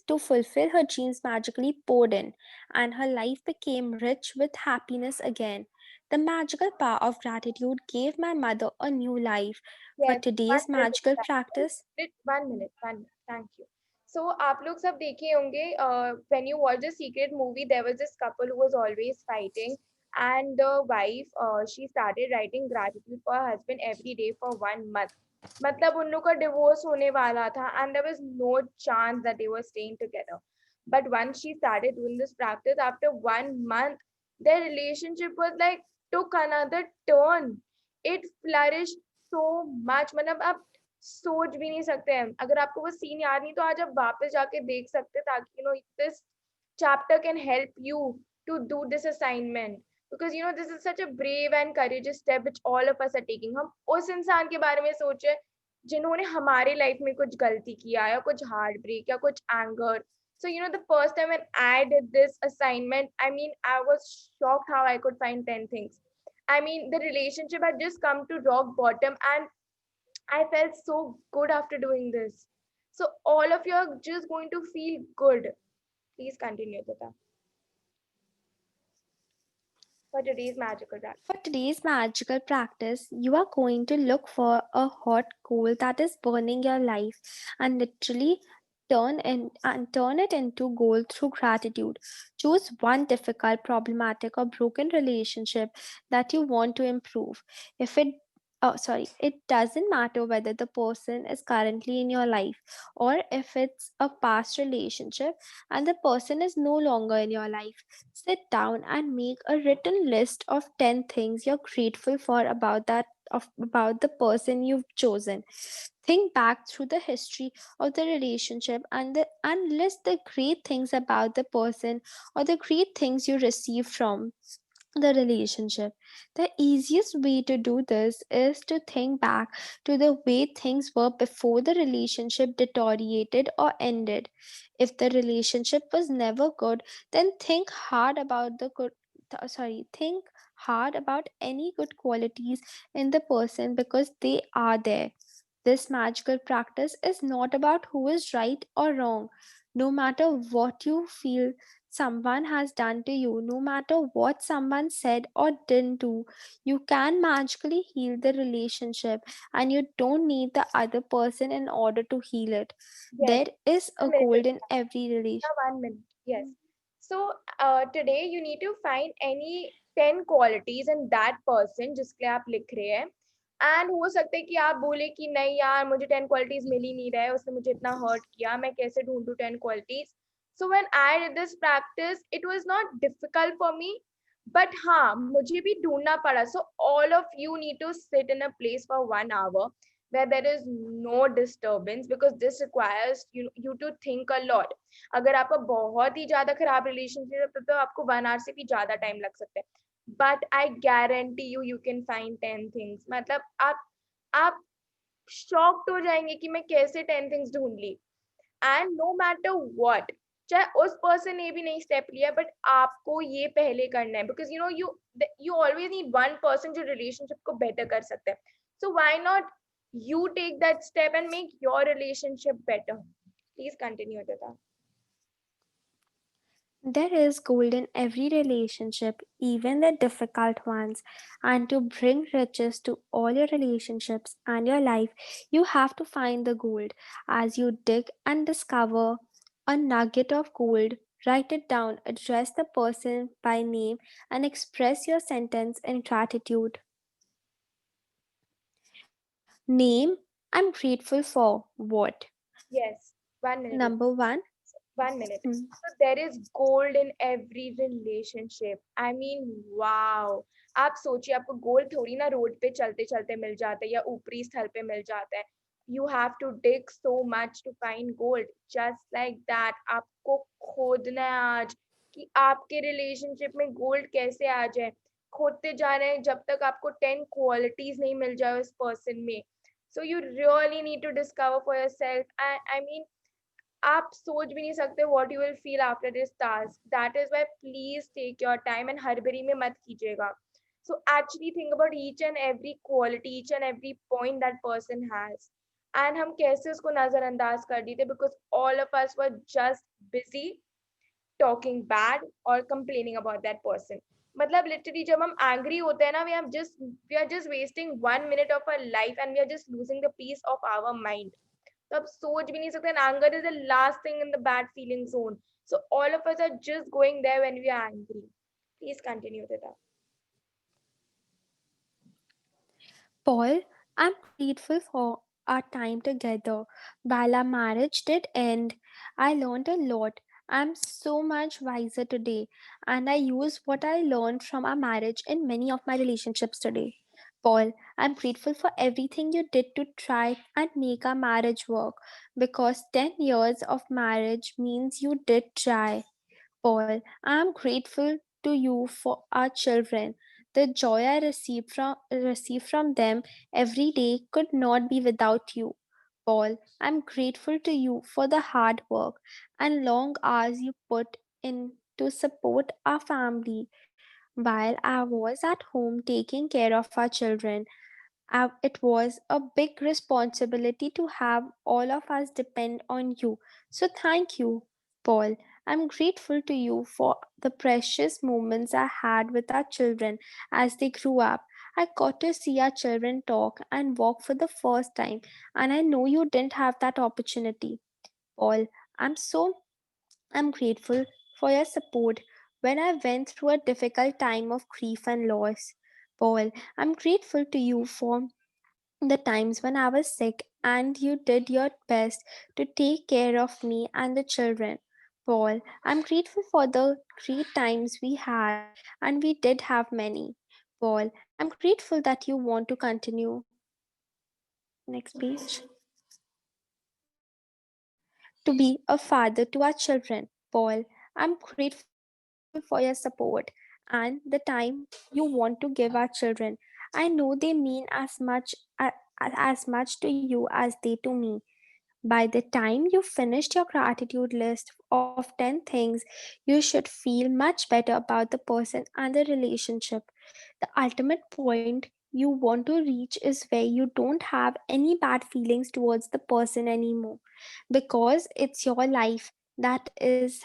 Speaker 2: to fulfill her dreams magically poured in, and her life became rich with happiness again. The magical power of gratitude gave my mother a new life. For
Speaker 1: Yes,
Speaker 2: today's
Speaker 1: 1 minute
Speaker 2: magical
Speaker 1: example.
Speaker 2: practice,
Speaker 1: 1 minute. Thank you. So आप लोग सब देखे होंगे, when you watch the Secret movie, there was this couple who was always fighting, and the wife, she started writing gratitude for her husband every day for 1 month. मतलब उन लोग का डिवोर्स होने वाला था, and there was no chance that they were staying together. But once she started doing this practice, after 1 month, their relationship was like took another turn. It flourished so much. मतलब आप सोच भी नहीं सकते हैं. अगर आपको वो सीन याद नहीं तो आज आप वापस जाके देख सकते हैं, ताकि this chapter can help you to do this assignment, because this is such a brave and courageous step which all of us are taking. हम उस इंसान के बारे में सोचे जिन्होंने हमारे लाइफ में कुछ गलती किया या कुछ हार्ट ब्रेक या कुछ anger. So the first time when I did this assignment, I mean, I was shocked how I could find 10 things. I mean, the relationship had just come to rock bottom, and I felt so good after doing this. So all of you are just going to feel good. Please continue, Tata. For today's magical practice.
Speaker 2: For today's magical practice, you are going to look for a hot coal that is burning your life and literally turn it into gold through gratitude. Choose one difficult, problematic, or broken relationship that you want to improve. If it it doesn't matter whether the person is currently in your life or if it's a past relationship and the person is no longer in your life. Sit down and make a written list of 10 things you're grateful for about the person you've chosen. Think back through the history of the relationship and list the great things about the person or the great things you received from the relationship. The easiest way to do this is to think back to the way things were before the relationship deteriorated or ended. If the relationship was never good, then think hard about any good qualities in the person because they are there. This magical practice is not about who is right or wrong. No matter what you feel someone has done to you, no matter what someone said or didn't do, you can magically heal the relationship, and you don't need the other person in order to heal it.
Speaker 1: Yes.
Speaker 2: There is a
Speaker 1: 1 minute,
Speaker 2: gold in
Speaker 1: Ritika.
Speaker 2: every relation.
Speaker 1: Yeah, 1 minute. Yes. So today you need to find any 10 qualities in that person जिसके लिए आप लिख रहे हैं. एंड हो सकता है कि आप बोले कि नहीं यार मुझे 10 क्वालिटीज मिल ही नहीं रहा है, उसने मुझे इतना हर्ट किया, मैं कैसे ढूंढूं 10 qualities. So when I did this practice it was not difficult for me, but हाँ मुझे भी ढूंढना पड़ा. So all of you need to sit in a place for 1 hour where there is no disturbance because this requires you to think a lot. अगर आपका बहुत ही ज्यादा खराब रिलेशनशिप है तो आपको 1 hour से भी ज्यादा टाइम लग सकता है. But I guarantee you can find 10 things. मतलब आप शॉक्ड हो जाएंगे कि मैं कैसे 10 थिंग्स ढूंढ ली. एंड नो मैटर व्हाट, चाहे उस पर्सन ने भी नहीं स्टेप लिया, बट आपको ये पहले करना है because you always need one person जो रिलेशनशिप को बेटर कर सकता है. So why not you take that step and make your relationship better. Please continue, Adita.
Speaker 2: There is gold in every relationship, even the difficult ones. And to bring riches to all your relationships and your life, you have to find the gold. As you dig and discover a nugget of gold, write it down, address the person by name, and express your sentence in gratitude. Name: I'm grateful for what?
Speaker 1: Yes, 1 minute.
Speaker 2: Number one.
Speaker 1: 1 minute.
Speaker 2: Hmm.
Speaker 1: So there is gold in every relationship. I mean, wow. आप सोचिए आपको गोल्ड थोड़ी ना रोड पे चलते चलते मिल जाता है या ऊपरी स्थल पे मिल जाता है. You have to dig so much to find gold. Just like that. आपको खोदना है आज कि आपके रिलेशनशिप में गोल्ड कैसे आ जाए. खोदते जा रहे हैं जब तक आपको 10 क्वालिटीज नहीं मिल जाए इस पर्सन में. So you really need to discover for yourself. I mean, आप सोच भी नहीं सकते what you will feel after this task. That is why please take your time and हड़बड़ी में मत कीजिएगा. So actually think about each and every quality, each and every point that person has. And हम कैसे उसको नजरअंदाज कर देते because all of us were just busy talking bad or complaining about that person. मतलब literally जब हम angry होते हैं ना we are just wasting 1 minute of our life and we are just losing the peace of our mind. तो आप सोच भी नहीं सकते. And anger is the last thing in the bad feeling zone. So all of us are just going there when we are angry. Please continue, Tita.
Speaker 2: Paul, I'm grateful for our time together. While our marriage did end, I learned a lot. I'm so much wiser today, and I use what I learned from our marriage in many of my relationships today. Paul, I'm grateful for everything you did to try and make our marriage work, because 10 years of marriage means you did try. Paul, I am grateful to you for our children. The joy I receive from them every day could not be without you. Paul, I'm grateful to you for the hard work and long hours you put in to support our family. While I was at home taking care of our children, it was a big responsibility to have all of us depend on you. So thank you, Paul. I'm grateful to you for the precious moments I had with our children as they grew up. I got to see our children talk and walk for the first time, and I know you didn't have that opportunity. Paul, I'm grateful for your support when I went through a difficult time of grief and loss. Paul, I'm grateful to you for the times when I was sick and you did your best to take care of me and the children. Paul, I'm grateful for the great times we had, and we did have many. Paul, I'm grateful that you want to continue. Next page. To be a father to our children. Paul, I'm grateful for your support and the time you want to give our children. I know they mean as much to you as they to me. By the time you finished your gratitude list of 10 things, you should feel much better about the person and the relationship. The ultimate point you want to reach is where you don't have any bad feelings towards the person anymore, because it's your life that is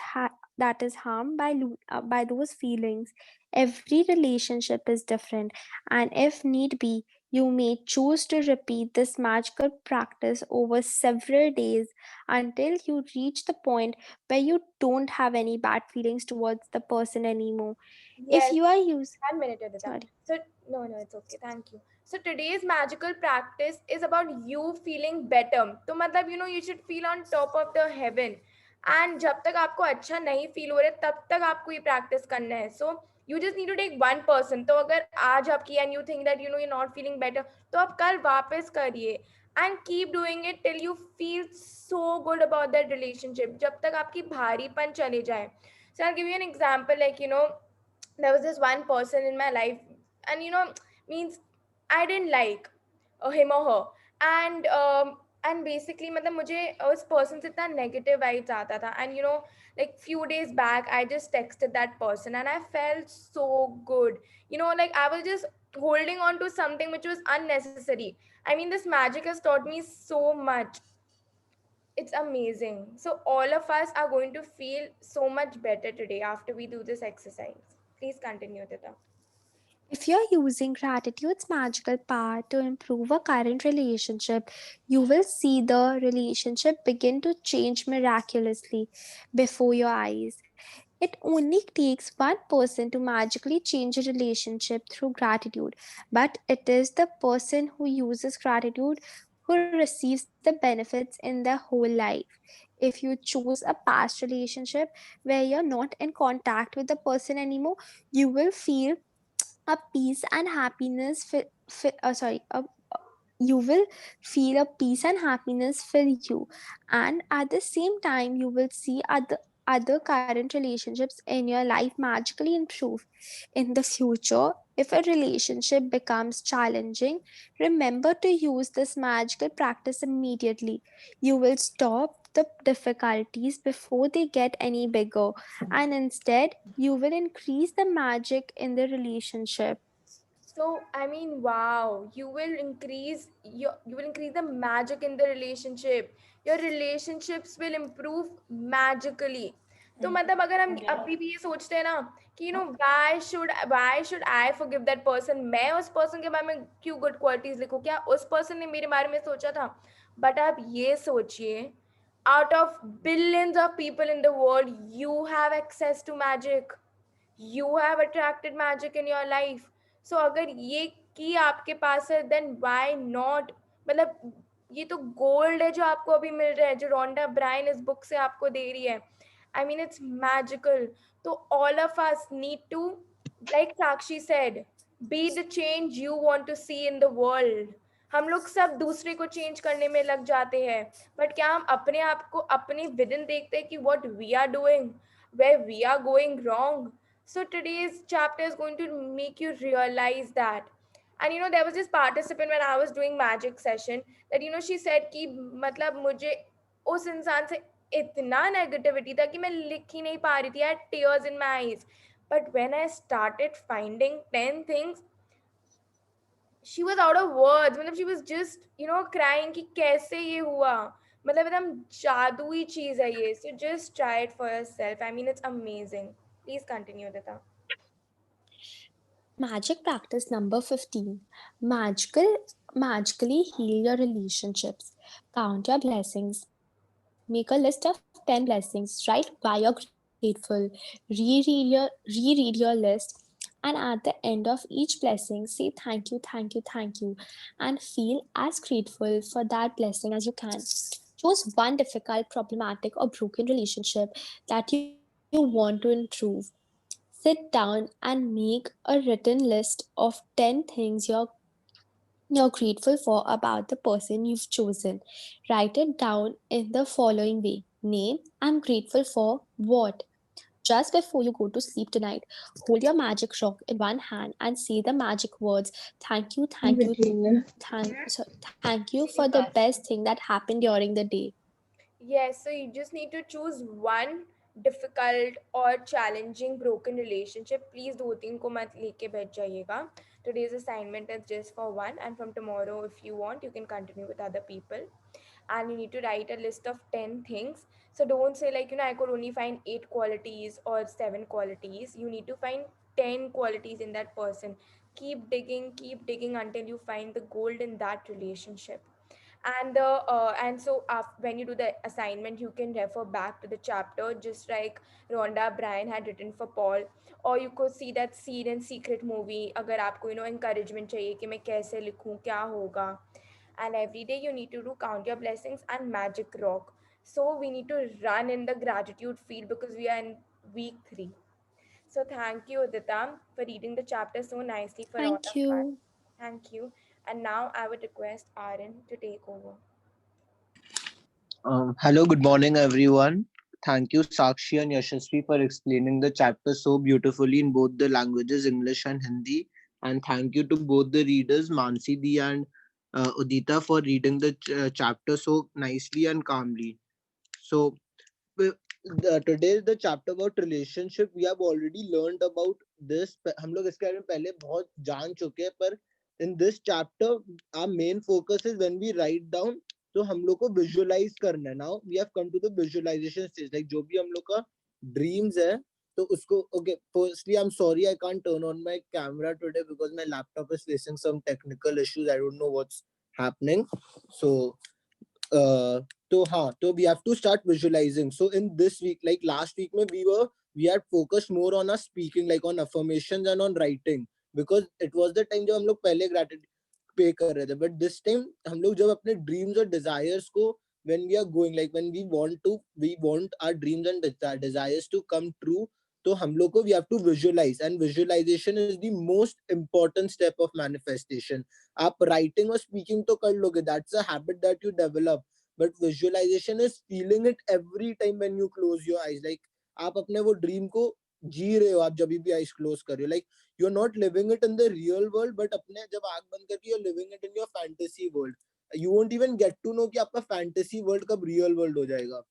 Speaker 2: harmed by those feelings. Every relationship is different, and if need be, you may choose to repeat this magical practice over several days until you reach the point where you don't have any bad feelings towards the person anymore. If
Speaker 1: Yes,
Speaker 2: you are using,
Speaker 1: 1 minute, Adita.
Speaker 2: sorry.
Speaker 1: So, no, no, it's okay. Thank you. So, today's magical practice is about you feeling better. तो मतलब, you should feel on top of the heaven. And जब तक आपको अच्छा नहीं feel हो रहा है, तब तक आपको ये practice करना है. So, you just need to take one person. तो अगर आज आप किया and you think that, you're not feeling better, तो आप कल वापस करिए. And keep doing it till you feel so good about that relationship. जब तक आपकी भारीपन चले जाए. So, I'll give you an example, like, there was this one person in my life, and means I didn't like him or her, and basically मतलब मुझे उस person से इतना negative vibes आता था, and like few days back I just texted that person and I felt so good. Like I was just holding on to something which was unnecessary. I mean, this magic has taught me so much. It's amazing. So all of us are going to feel so much better today after we do this exercise. Please continue, Tita.
Speaker 2: If you're using gratitude's magical power to improve a current relationship, you will see the relationship begin to change miraculously before your eyes. It only takes one person to magically change a relationship through gratitude, but it is the person who uses gratitude who receives the benefits in their whole life. If you choose a past relationship where you're not in contact with the person anymore, you will feel a peace and happiness you will feel a peace and happiness fill you, and at the same time you will see other current relationships in your life magically improve. In the future, if a relationship becomes challenging, remember to use this magical practice immediately. You will stop the difficulties before they get any bigger, and instead you will increase the magic in the relationship.
Speaker 1: So I mean, wow, you will increase the magic in the relationship. Your relationships will improve magically. तो मतलब अगर हम अभी भी ये सोचते हैं ना कि why should I forgive that person, मैं उस person के बारे में क्यों good qualities लिखूं, क्या उस person ने मेरे बारे में सोचा था. But आप ये सोचिए, out of billions of people in the world, you have access to magic. You have attracted magic in your life. So अगर ये की आपके पास है, then why not. मतलब ये तो गोल्ड है जो आपको अभी मिल रहा है, जो रोंडा ब्रायन इस बुक से आपको दे रही है. I mean, it's magical. So all of us need to, like Sakshi said, be the change you want to see in the world. हम लोग सब दूसरे को चेंज करने में लग जाते हैं, बट क्या हम अपने आप को अपने विदिन देखते हैं कि what we are doing, where we are going wrong. So today's chapter is going to make you realize that. And there was this participant when I was doing magic session, that she said कि मतलब मुझे उस इंसान से इतना नेगेटिविटी था कि मैं लिख ही नहीं पा रही थी. I had tears in my eyes. But when I started finding 10 things, she was out of words. मतलब she was just crying कि कैसे ये हुआ. मतलब एकदम जादुई चीज है ये. So just try it for yourself. I mean, it's amazing. Please continue, Dita.
Speaker 2: Magic practice number 15. Magically heal your relationships. Count your blessings. Make a list of 10 blessings. Write why you're grateful. Reread your list, and at the end of each blessing, say thank you, thank you, thank you, and feel as grateful for that blessing as you can. Choose one difficult, problematic, or broken relationship that you want to improve. Sit down and make a written list of 10 things you're grateful for about the person you've chosen. Write it down in the following way. Name, I'm grateful for what? Just before you go to sleep tonight, hold your magic rock in one hand and say the magic words. Thank you, thank you, thank you for the best thing that happened during the day.
Speaker 1: Yes, so you just need to choose one difficult or challenging broken relationship. Please दो तीन को मत लेके बैठ जाइएगा. Today's assignment is just for one, and from tomorrow, if you want, you can continue with other people. And you need to write a list of 10 things. So don't say, like, I could only find 8 qualities or 7 qualities. You need to find 10 qualities in that person. Keep digging until you find the gold in that relationship. And so when you do the assignment, you can refer back to the chapter, just like Rhonda Bryan had written for Paul. Or you could see that Seed and Secret movie, अगर आपको encouragement चाहिए कि मैं कैसे लिखूं, क्या होगा. And every day you need to do Count Your Blessings and Magic Rock. So we need to run in the gratitude field because we are in week 3. So thank you, Udita, for reading the chapter so nicely for all
Speaker 2: Thank
Speaker 1: of us.
Speaker 2: you.
Speaker 1: Thank you. And now I would request Aaron to take over.
Speaker 6: Hello, good morning, everyone. Thank you, Sakshi and Yashasvi, for explaining the chapter so beautifully in both the languages, English and Hindi. And thank you to both the readers, Mansi Di and Udita, for reading the chapter so nicely and calmly. So, today the chapter about relationship, we have already learned about this. हम लोग इसके बारे में पहले बहुत जान चुके हैं, पर in this chapter, our main focus is when we write down, तो हम लोग को visualize करना है. Now we have come to the visualization stage. Like जो भी हम लोग का dreams है, तो उसको okay. Firstly, I'm sorry I can't turn on my camera today because my laptop is facing some technical issues. I don't know what's happening. So तो we have to start visualizing. So in this week, like last week में we had focused more on our speaking, like on affirmations and on writing, because it was the time जब हम लोग पहले gratitude पे कर रहे थे. But this time हम लोग जब अपने dreams और desires को, when we are going, like when we want our dreams and desires to come true, तो हम लोग को we have to visualize, and visualization is the most important step of manifestation. आप writing और speaking तो कर लोगे, that's a habit that you develop, but visualization is feeling it every time when you close your eyes. Like आप अपने वो dream को जी रहे हो, आप जब भी eyes close कर रहे हो, like you're not living it in the real world, but अपने जब आँख बंद करके you're living it in your fantasy world. You won't even get to know कि आपका fantasy world कब real world हो जाएगा.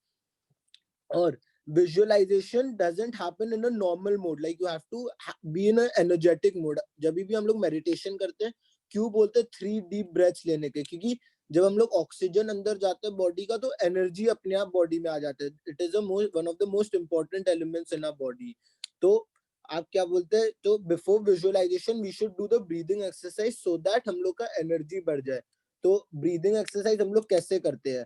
Speaker 6: और visualization doesn't happen in a normal mode. Like you have to be in an energetic mode. जब भी हम लोग meditation करते हैं, क्यों बोलते हैं 3 deep breaths लेने के? क्योंकि जब हम लोग ऑक्सीजन अंदर जाते हैं बॉडी का, तो एनर्जी अपने आप बॉडी में आ जाता है. It is one of the most important elements in our body. तो आप क्या बोलते हैं, तो before visualisation we should do the breathing exercise so that हम लोग का एनर्जी बढ़ जाए. तो ब्रीदिंग एक्सरसाइज हम लोग कैसे करते हैं?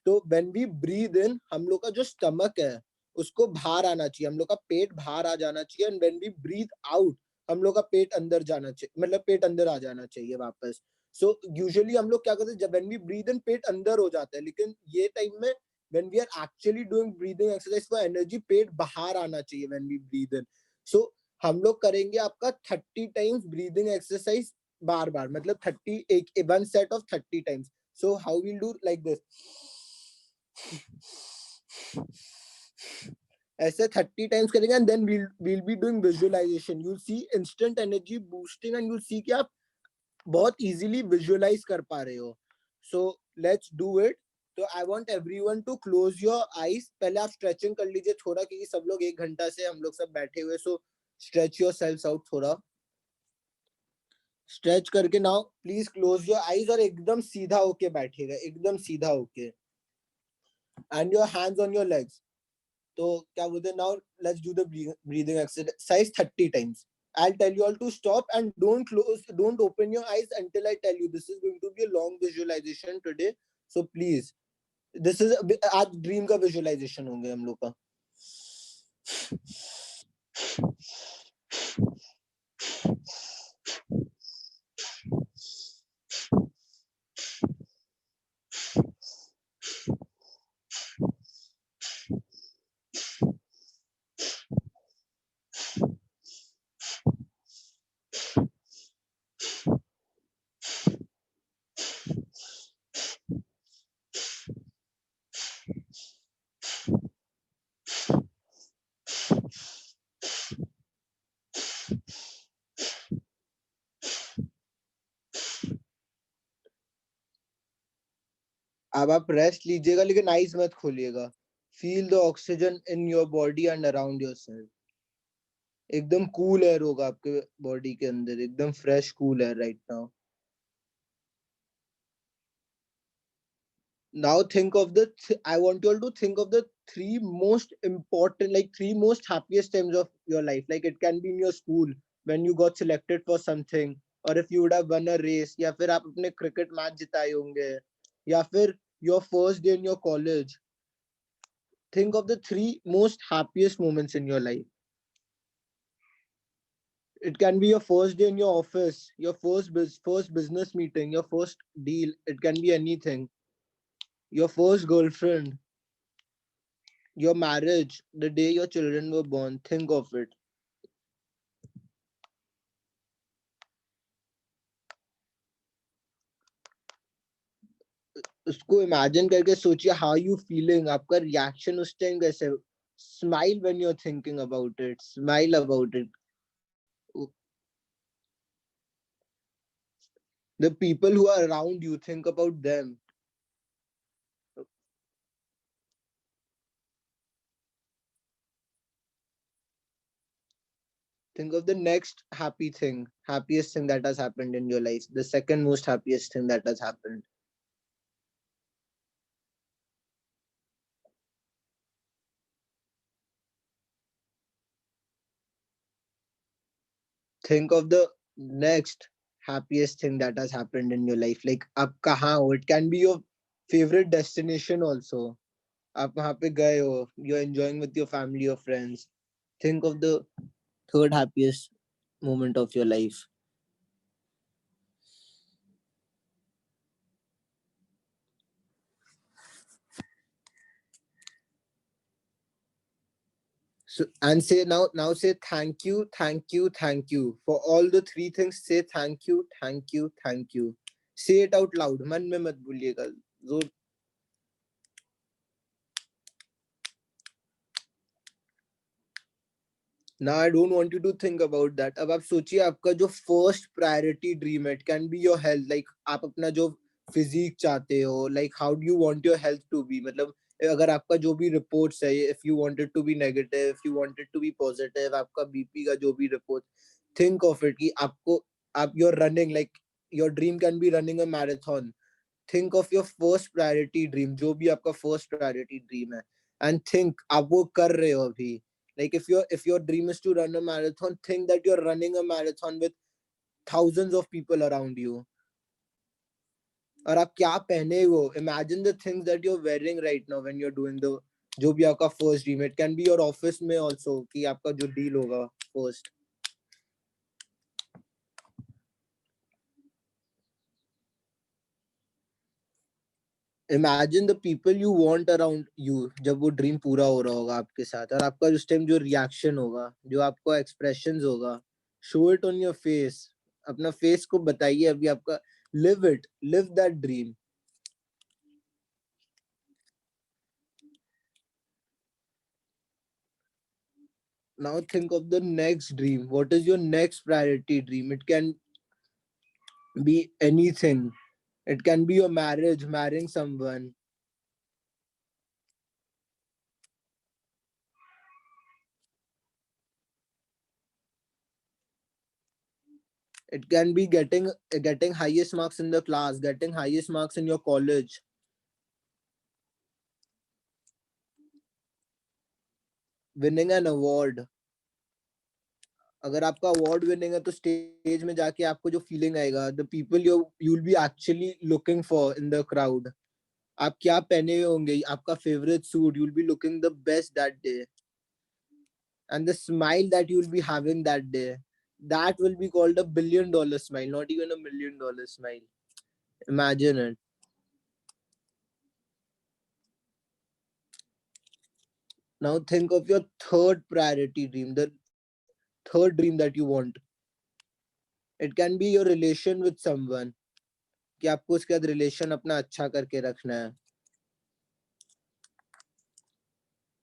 Speaker 6: तो व्हेन वी ब्रीद इन, हम लोग का जो स्टमक है उसको बाहर आना चाहिए, हम लोग का पेट बाहर आ जाना चाहिए. And when we breathe out, हम लोग का पेट अंदर जाना चाहिए, मतलब पेट अंदर आ जाना चाहिए वापस. सो यूजुअली हम लोग क्या करते हैं, जब व्हेन वी ब्रीद इन पेट अंदर हो जाता है, लेकिन ये टाइम में when we are actually doing breathing exercise for energy, पेट बाहर आना चाहिए when we breathe in. So हम लोग करेंगे आपका 30 टाइम्स ब्रीदिंग एक्सरसाइज बार बार, मतलब 30, एक one set of 30 times. So how will do like this, ऐसे 30 टाइम्स करेंगे, and then we'll be doing visualization. You'll see instant energy boosting, and you'll see कि आप बहुत easily visualize कर पा रहे हो. So let's do it. तो I want everyone to close your eyes. पहले आप stretching कर लीजिए थोड़ा, क्योंकि सब लोग 1 घंटा से हम लोग सब बैठे हुए. So stretch yourselves out थोड़ा. stretch करके now please close your eyes और एकदम सीधा होके बैठिएगा, एकदम सीधा होके, and your hands on your legs. तो क्या बोलते हैं, now let's do the breathing exercise 30 times. I'll tell you all to stop and don't open your eyes until I tell you. This is going to be a long visualization today, so please, this is आज dream का visualization होंगे हम लोग का. अब आप रेस्ट लीजिएगा, लेकिन आईज मत खोलिएगा. Feel the oxygen in your body and around yourself. एकदम कूल एयर होगा आपके बॉडी के अंदर, एकदम fresh cool air right now. Now think of I want you all to think of the three most important, like three most happiest times of your life. Like it can be in your school when you got selected for something, or if you would have won a race, या फिर आप अपने cricket match जिताए होंगे, या फिर your first day in your college. Think of the three most happiest moments in your life. It can be your first day in your office, your first business meeting, your first deal. It can be anything. Your first girlfriend, your marriage, the day your children were born. Think of it. उसको इमेजिन करके सोचिए how you feeling, आपका रिएक्शन उस टाइम कैसे. Smile when you're thinking about it. Smile about it. The people who are around you, think about them. Think of the next happiest thing that has happened in your life. The second most happiest thing that has happened. Think of the next happiest thing that has happened in your life. Like आप कहाँ हो? It can be your favorite destination also. आप वहाँ पे गए हो. You're enjoying with your family or friends. Think of the third happiest moment of your life. So and say now say thank you for all the three things. Say thank you. Say it out loud. मन में मत भूलिएगा. जोर. Now I don't want you to think about that. अब आप सोचिए आपका जो first priority dream है. It can be your health. Like आप अपना जो physique चाहते हो. Like how do you want your health to be? मतलब अगर आपका जो भी reports है, if you want it to be negative, if you want it to be positive, आपका BP का जो भी report, think of it कि आपको आप you're running, like your dream can be running a marathon. Think of your first priority dream, जो भी आपका first priority dream है, and think आप वो कर रहे हो अभी. Like if your dream is to run a marathon, think that you're running a marathon with thousands of people around you. और आप क्या पहने हो? Imagine the things that you're wearing right now when you're doing the जो भी आपका first dream. It can be your office में also कि आपका जो deal होगा first. Imagine the people you want around you जब वो ड्रीम पूरा हो रहा होगा आपके साथ, और आपका उस टाइम जो रिएक्शन होगा, जो आपका एक्सप्रेशंस होगा. Show it on your face. अपना फेस को बताइए अभी आपका. Live that dream. Now think of the next dream. What is your next priority dream? It can be anything. It can be your marriage, marrying someone. It can be getting highest marks in the class, getting highest marks in your college, winning an award. अगर आपका अवार्ड विनिंग है तो स्टेज में जाके आपको जो फीलिंग आएगा, the people you will be actually looking for in the crowd. आप क्या पहने हुए होंगे, आपका favourite suit, you will be looking the best that day, and the smile that you will be having that day, that will be called $1 billion smile, not even $1 million smile. Imagine it. Now think of your third priority dream, the third dream that you want. It can be your relation with someone, कि आपको उसके साथ रिलेशन अपना अच्छा करके रखना है.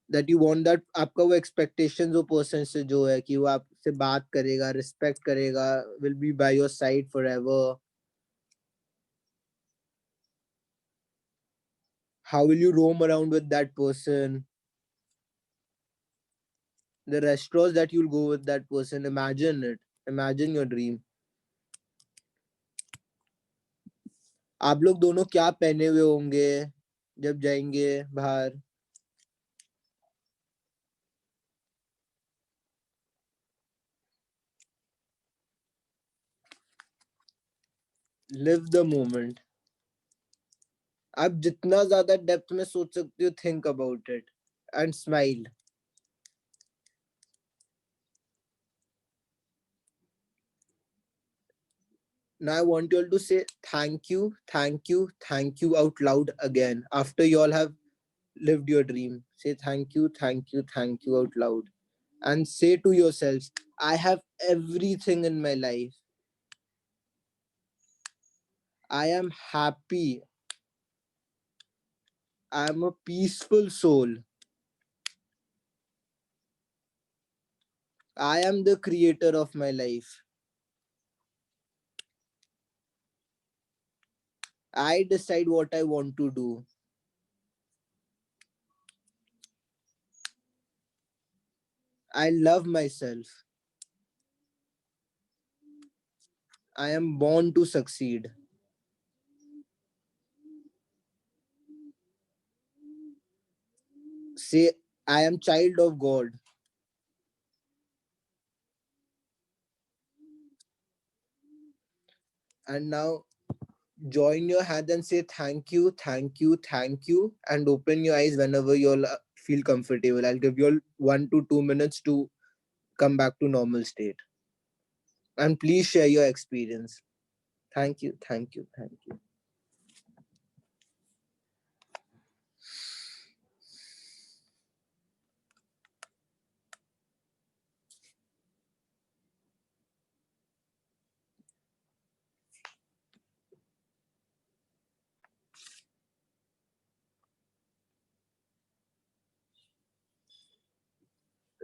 Speaker 6: That you want that आपका वो expectations वो person से जो है कि वो आपसे बात करेगा, respect करेगा, will be by your side forever. How will you roam around with that person? The restaurants that you'll go with that person, imagine it. Imagine your dream. आप लोग दोनों क्या पहने हुए होंगे जब जाएंगे बाहर? Live the moment. आप जितना ज्यादा डेप्थ में सोच सकते हो, think about it and smile. Now I want you all to say thank you, thank you, thank you out loud again after you all have lived your dream. Say thank you, thank you, thank you out loud. And say to yourselves, I have everything in my life. I am happy. I am a peaceful soul. I am the creator of my life. I decide what I want to do. I love myself. I am born to succeed. Say, I am child of God. And now join your hands and say thank you, thank you, thank you, and open your eyes whenever you all feel comfortable. I'll give you all 1 to 2 minutes to come back to normal state. And please share your experience. Thank you, thank you, thank you.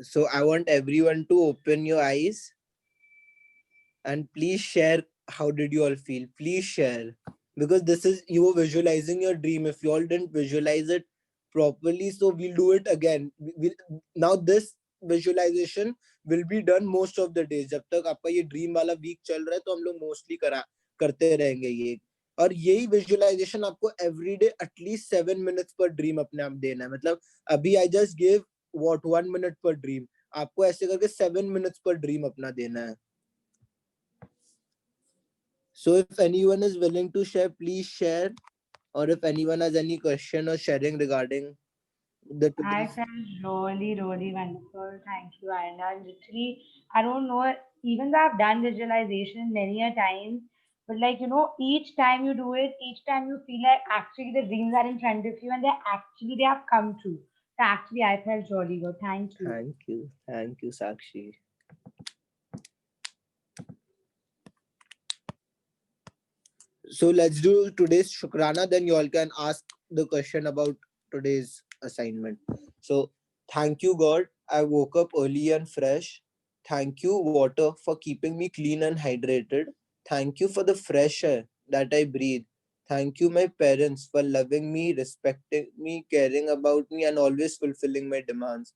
Speaker 6: So I want everyone to open your eyes and please share how did you all feel. Please share, because this is, you were visualizing your dream. If you all didn't visualize it properly, so we'll do it again. Now this visualization will be done most of the days. जब तक आपका ये ड्रीम वाला वीक चल रहा है तो हम लोग मोस्टली करते रहेंगे ये. और यही विजुअलाइजेशन आपको एवरीडे एटलीस्ट 7 मिनट्स पर ड्रीम अपने आप देना है. मतलब अभी I just give what 1 minute पर ड्रीम, आपको ऐसे करके 7 मिनट्स पर ड्रीम अपना देना है. So if anyone is willing to share, please share. Or if anyone has any question or sharing regarding the
Speaker 3: I
Speaker 6: today's.
Speaker 3: felt really, really wonderful. Thank you, Aina. Literally, I don't know, even though I've done visualization many a times, but like, each time you do it, each time you feel like actually the dreams are in front of you and they have come true. So actually, I felt really good. Thank you.
Speaker 6: Thank you, Sakshi. So let's do today's Shukrana, then you all can ask the question about today's assignment. So thank you, God. I woke up early and fresh. Thank you, water, for keeping me clean and hydrated. Thank you for the fresh air that I breathe. Thank you, my parents, for loving me, respecting me, caring about me, and always fulfilling my demands.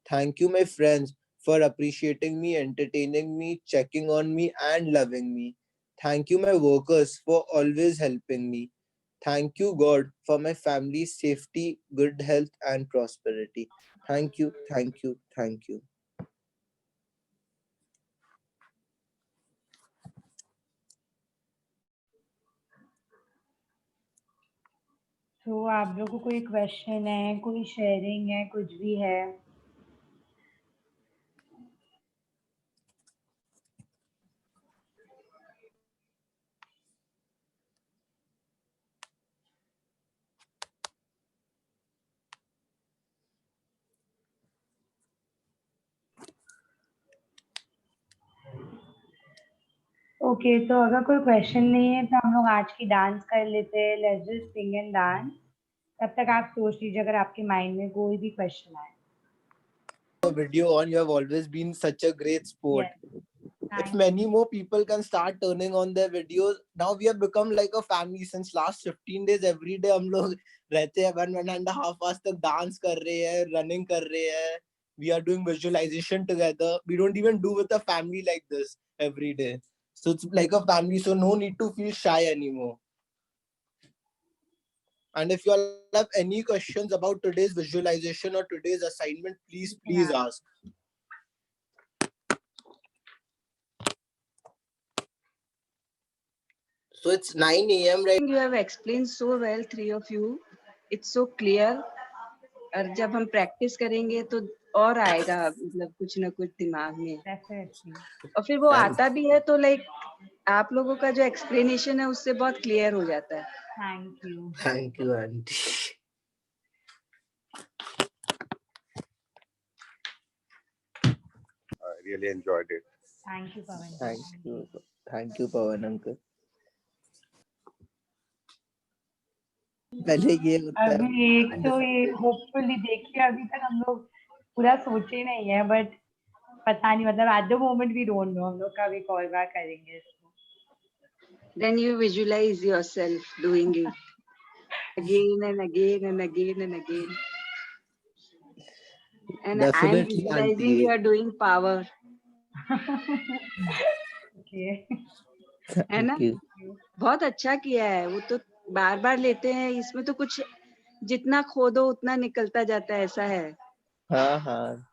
Speaker 6: Thank you, my friends, for appreciating me, entertaining me, checking on me, and loving me. Thank you, my workers, for always helping me. Thank you, God, for my family's safety, good health, and prosperity. Thank you, thank you, thank you.
Speaker 3: तो आप लोगों को कोई क्वेश्चन है, कोई शेयरिंग है, कुछ भी है? ओके, तो अगर कोई क्वेश्चन नहीं है तो हम लोग आज की डांस कर लेते हैं. Let's just sing and dance. तब तक आप सोच लीजिए अगर आपके माइंड में कोई भी क्वेश्चन आए.
Speaker 6: Video on, you have always been such a great sport.
Speaker 3: Yes.
Speaker 6: If many more people can start turning on their videos, now we have become like a family. Since last 15 days, every day हम लोग रहते हैं 1.5 hours तक डांस कर रहे हैं, रनिंग कर रहे हैं, we are doing visualization together. We don't even do with a family like this every day. So it's like a family, so no need to feel shy anymore. And if you all have any questions about today's visualization or today's assignment, please ask. So it's 9 a.m. right?
Speaker 7: You have explained so well, three of you. It's so clear. और जब हम प्रैक्टिस करेंगे तो और आएगा मतलब कुछ ना कुछ दिमाग में
Speaker 3: Definitely.
Speaker 7: और फिर वो आता भी है तो लाइक आप लोगों का जो एक्सप्लेनेशन है उससे बहुत क्लियर हो जाता है.
Speaker 3: Thank you.
Speaker 6: Thank you, auntie.
Speaker 8: I really enjoyed it.
Speaker 3: Thank you, Pawan.
Speaker 6: Thank you, Pawan uncle. पहले ये
Speaker 3: अभी एक तो ये होपफुली देखिए अभी तक हम लोग पूरा सोचे नहीं है बट पता नहीं मतलब at the moment we don't know हम लोग कभी कॉल बैक करेंगे इसको.
Speaker 7: Then you visualize yourself doing it again and again and again and again. And I am
Speaker 6: Definitely,
Speaker 7: visualizing
Speaker 6: auntie.
Speaker 7: you are doing power.
Speaker 3: Okay.
Speaker 7: है ना? बहुत अच्छा किया है. वो तो बार बार लेते हैं इसमें तो कुछ जितना खोदो उतना निकलता जाता है ऐसा है.
Speaker 6: हाँ.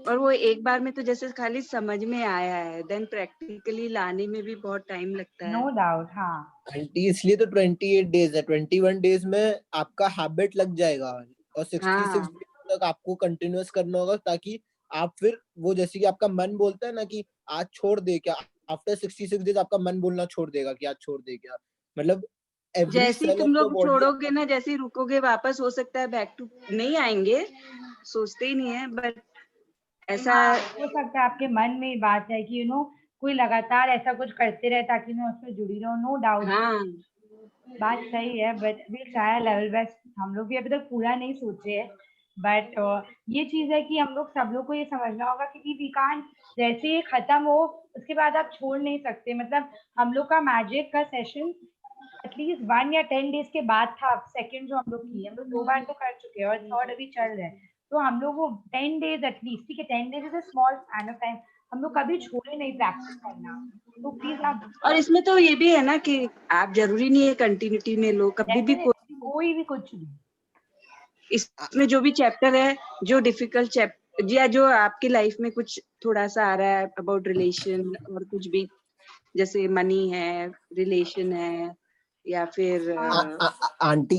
Speaker 7: और वो एक बार में तो जैसे खाली समझ में आया है देन प्रैक्टिकली लाने में भी बहुत टाइम लगता है.
Speaker 3: No doubt. हाँ
Speaker 6: आंटी इसलिए तो 28 डेज है. 21 डेज में आपका हैबिट लग जाएगा और 66 डेज तक आपको कंटिन्यूअस करना होगा ताकि आप फिर वो जैसे कि आपका मन बोलता है ना कि आज छोड़ दे क्या, आफ्टर 66 डेज आपका मन बोलना छोड़ देगा कि आज छोड़ दे क्या. मतलब
Speaker 7: जैसे ही तुम लोग छोड़ोगे ना जैसे ही रुकोगे वापस हो सकता है बैक टू नहीं आएंगे सोचते ही नहीं है बट ऐसा
Speaker 3: हो सकता है आपके मन में बात है कि कोई लगातार ऐसा कुछ करते रहे ताकि मैं उसमें जुड़ी रहूं. No doubt.
Speaker 7: हाँ
Speaker 3: बात सही है but we try level best. हम लोग भी अभी तक पूरा नहीं सोचे है बट ये चीज है कि हम लोग सब लोग को ये समझना होगा कि वी कांट जैसे ये खत्म हो उसके बाद आप छोड़ नहीं सकते. मतलब हम लोग का मैजिक का सेशन एटलीस्ट 1 या 10 डेज के बाद था. सेकंड जो हम लोग किए हम लोग 2 बार तो कर चुके हैं और थर्ड अभी चल रहा है. तो हम लोग वो 10 डेज एटलीस्ट ठीक है 10 days is a small span of time. हम लोग कभी छोड़े नहीं प्रैक्टिस करना. तो प्लीज आप
Speaker 7: और इसमें तो ये भी है ना कि आप जरूरी नहीं है कंटिन्यूटी में लो कभी भी
Speaker 3: कोई भी कुछ भी
Speaker 7: इसमें जो भी चैप्टर है जो डिफिकल्ट चैप्टर या जो आपकी लाइफ में कुछ थोड़ा सा आ रहा है अबाउट रिलेशन और कुछ भी जैसे मनी है रिलेशन है या फिर
Speaker 6: आंटी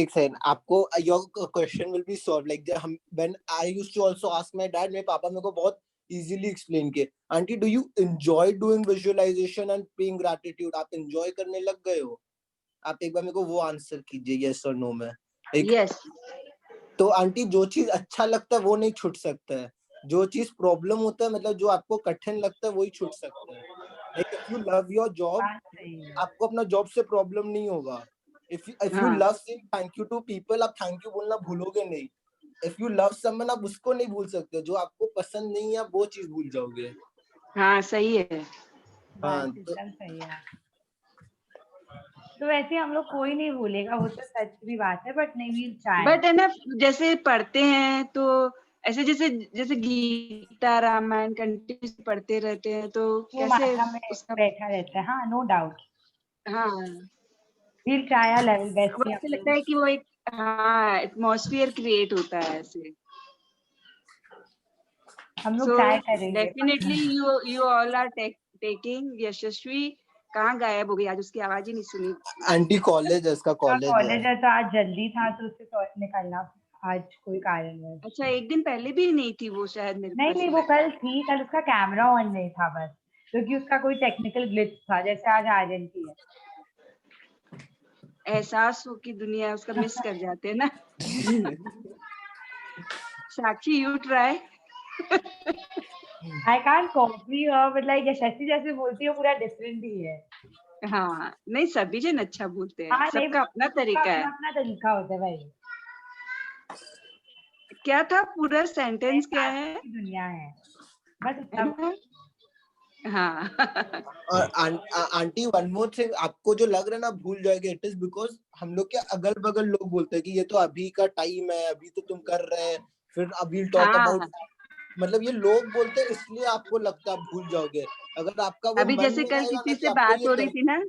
Speaker 6: एक सेकंड. आपको your question will be solve like हम when I used to also ask my dad. मेरे पापा मेरे को बहुत इजीली एक्सप्लेन किए. Aunty do you enjoy doing visualisation and paying gratitude. आप एंजॉय करने लग गए हो. आप एक बार मेरे को वो आंसर कीजिए यस और नो में.
Speaker 7: यस.
Speaker 6: तो आंटी जो चीज अच्छा लगता है वो नहीं छूट सकता है. जो चीज प्रॉब्लम होता है मतलब जो आपको कठिन लगता है वही छूट सकता है. Like if you love your job आपको अपना जॉब से प्रॉब्लम नहीं होगा. If you love saying thank you to people आप थैंक यू बोलना भूलोगे नहीं. इफ यू लव समवन आप उसको नहीं भूल सकते. जो आपको पसंद नहीं है आप वो चीज भूल जाओगे.
Speaker 7: हाँ सही है.
Speaker 3: हाँ सही है. तो वैसे हम लोग कोई नहीं भूलेगा वो तो सच भी बात है बट नहीं भी चाहे
Speaker 7: बट है ना जैसे पढ़ते हैं तो ऐसे जैसे गीता रामायण कंटिन्यू पढ़ते रहते हैं तो कैसे
Speaker 3: उसका बैठा रहता है. हाँ नो डाउट.
Speaker 7: हाँ
Speaker 3: we'll try our level best.
Speaker 7: ऐसे लगता है कि वो एक एटमॉस्फेयर क्रिएट होता है ऐसे.
Speaker 3: हम लोग ट्राई करेंगे.
Speaker 7: Definitely you all are taking. Yashasvi कहाँ गायब हो गई आज उसकी आवाज ही नहीं सुनी.
Speaker 6: आंटी कॉलेज है इसका कॉलेज
Speaker 3: है तो आज जल्दी था तो उससे निकलना आज कोई कारण नहीं.
Speaker 7: अच्छा एक दिन पहले भी नहीं थी वो शायद मेरे
Speaker 3: नहीं वो कल थी. कल उसका कैमरा ऑन नहीं था बस क्योंकि उसका कोई टेक्निकल ग्लिच था जैसे आज आर्यन की है.
Speaker 7: एहसास हो कि दुनिया उसका मिस कर जाते हैं ना. Sakshi you try.
Speaker 3: I can't copy her but like Yashasvi जैसे बोलती है पूरा डिफरेंट ही है.
Speaker 7: हाँ नहीं सभी जन अच्छा बोलते हैं. सबका अपना तरीका है.
Speaker 3: अपना तरीका होता है भाई.
Speaker 7: क्या था पूरा सेंटेंस क्या है.
Speaker 3: दुनिया है बस
Speaker 7: हाँ
Speaker 6: और आंटी वन मोर थिंग, आपको जो लग रहा है ना भूल जाएंगे, इट इज बिकॉज हम लोग के अगल बगल लोग बोलते हैं कि ये तो अभी का टाइम है, अभी तो तुम कर रहे हैं, फिर अभी टॉक अबाउट,
Speaker 7: हाँ,
Speaker 6: मतलब ये लोग बोलते हैं इसलिए आपको लगता है आप भूल जाओगे। अगर आपका वो
Speaker 7: अभी
Speaker 6: मन
Speaker 7: जैसे
Speaker 6: में
Speaker 7: कल
Speaker 6: रहेगा
Speaker 7: किसी
Speaker 6: ना कि
Speaker 7: से
Speaker 6: आपको
Speaker 7: बात
Speaker 6: ये
Speaker 7: हो रही
Speaker 6: कर,
Speaker 7: थी ना,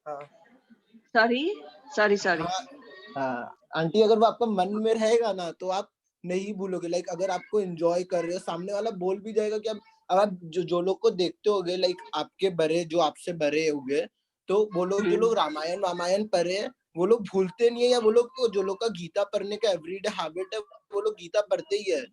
Speaker 6: हाँ
Speaker 7: सॉरी
Speaker 6: हाँ हाँ आंटी, अगर वो आपका मन में रहेगा ना तो आप नहीं भूलोगे। लाइक अगर आपको एंजॉय कर रहे हो, सामने वाला बोल भी जाएगा कि अब आप जो लोग को देखते होगे, लाइक आपके बड़े जो आपसे बड़े होगे, तो वो लोग जो लोग रामायण रामायण पढ़े हैं, वो लोग भूलते नहीं है, या वो लोग को जो लोग का गीता पढ़ने का एवरीडे हैबिट है, वो लोग गीता पढ़ते ही है।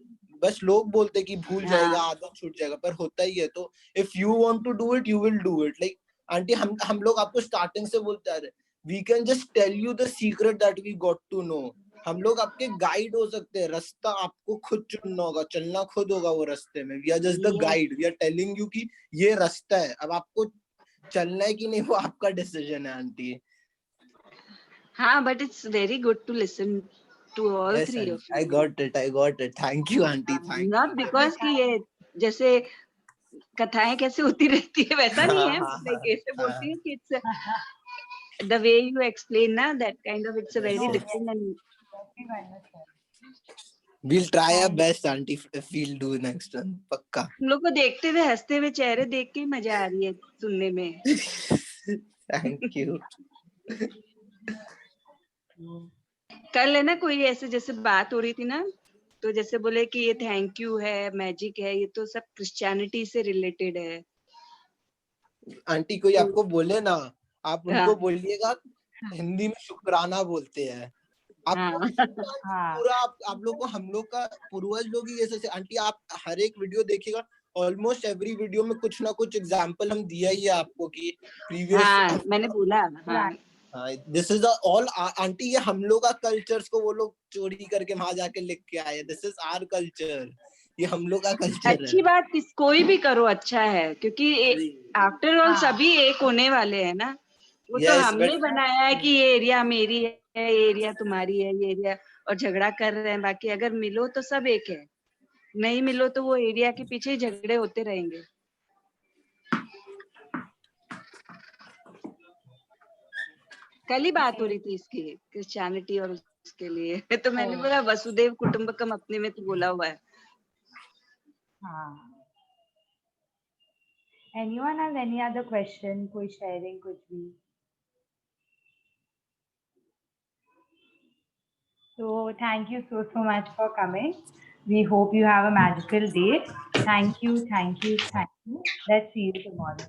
Speaker 6: बस लोग बोलते हैं कि भूल जाएगा,
Speaker 7: हाँ
Speaker 6: आदत छूट जाएगा, पर होता ही है। तो if you want to do it, you will do it. Like aunty, हम लोग आपको स्टार्टिंग से बोलते आ रहे, we can just tell you the secret that we got to know। हम लोग आपके गाइड हो सकते हैं, रास्ता आपको खुद चुनना होगा, चलना खुद होगा वो रास्ते में। वी आर जस्ट द
Speaker 7: ये
Speaker 6: guide, we are telling you कि ये रास्ता है, अब आपको चलना है कि नहीं वो आपका डिसीजन है आंटी।
Speaker 7: हाँ, but it's very good to listen to all
Speaker 6: yes
Speaker 7: three of
Speaker 6: aunty,
Speaker 7: you.
Speaker 6: I got it, thank you aunty, thank
Speaker 7: not because कि ये जैसे कथाएं कैसे होती रहती है वैसा नहीं है, लाइक ऐसे बोलती है कि it's the way you explain ना, that kind of, it's a very
Speaker 6: you.
Speaker 7: Different and
Speaker 6: We'll try our
Speaker 3: Thank
Speaker 6: best auntie if we'll do next one, पक्का।
Speaker 7: हम लोग को देखते हुए हंसते हुए चेहरे देख के ही मजा आ रही है सुनने में।
Speaker 6: Thank you.
Speaker 7: कल है ना कोई ऐसे जैसे बात हो रही थी ना, तो जैसे बोले कि ये थैंक यू है, मैजिक है, ये तो सब क्रिश्चियनिटी से रिलेटेड है।
Speaker 6: आंटी कोई
Speaker 7: तो
Speaker 6: आपको बोले ना, आप
Speaker 7: हाँ
Speaker 6: उनको बोलिएगा हिंदी में शुक्राना बोलते हैं। आप
Speaker 7: हाँ
Speaker 3: हाँ
Speaker 6: पूरा आप लोग को, हम लोग का पूर्वज लोग ही ऐसे आंटी, आप हर एक वीडियो देखिएगा, ऑलमोस्ट एवरी वीडियो में कुछ ना कुछ एग्जांपल हम दिया ही है आपको कि प्रीवियस,
Speaker 7: हाँ, मैंने बोला हाँ
Speaker 6: दिस इज ऑल आंटी, ये हम लोग का कल्चर्स को वो लोग चोरी करके वहां जाके लिख के आए, दिस इज आवर कल्चर, ये हम लोग का कल्चर
Speaker 7: अच्छी
Speaker 6: है।
Speaker 7: बात, किस कोई भी करो अच्छा है, क्योंकि आफ्टर ऑल
Speaker 3: हाँ
Speaker 7: सभी एक होने वाले हैं ना। वो तो
Speaker 6: यस
Speaker 7: हमने
Speaker 6: बट
Speaker 7: बनाया है कि ये एरिया मेरी है, ये एरिया तुम्हारी है, ये एरिया, और झगड़ा कर रहे हैं। बाकी अगर मिलो तो सब एक है, नहीं मिलो तो वो एरिया के पीछे ही झगड़े होते रहेंगे। कल ही बात हो रही थी इसकी, क्रिश्चियनिटी और उसके लिए तो मैंने बोला वसुदेव कुटुंबकम अपने में तो बोला हुआ है।
Speaker 3: हाँ। Anyone has any other question? कोई sharing कुछ भी? So thank you so much for coming. We hope you have a magical day. Thank you, thank you, thank you. Let's see you tomorrow.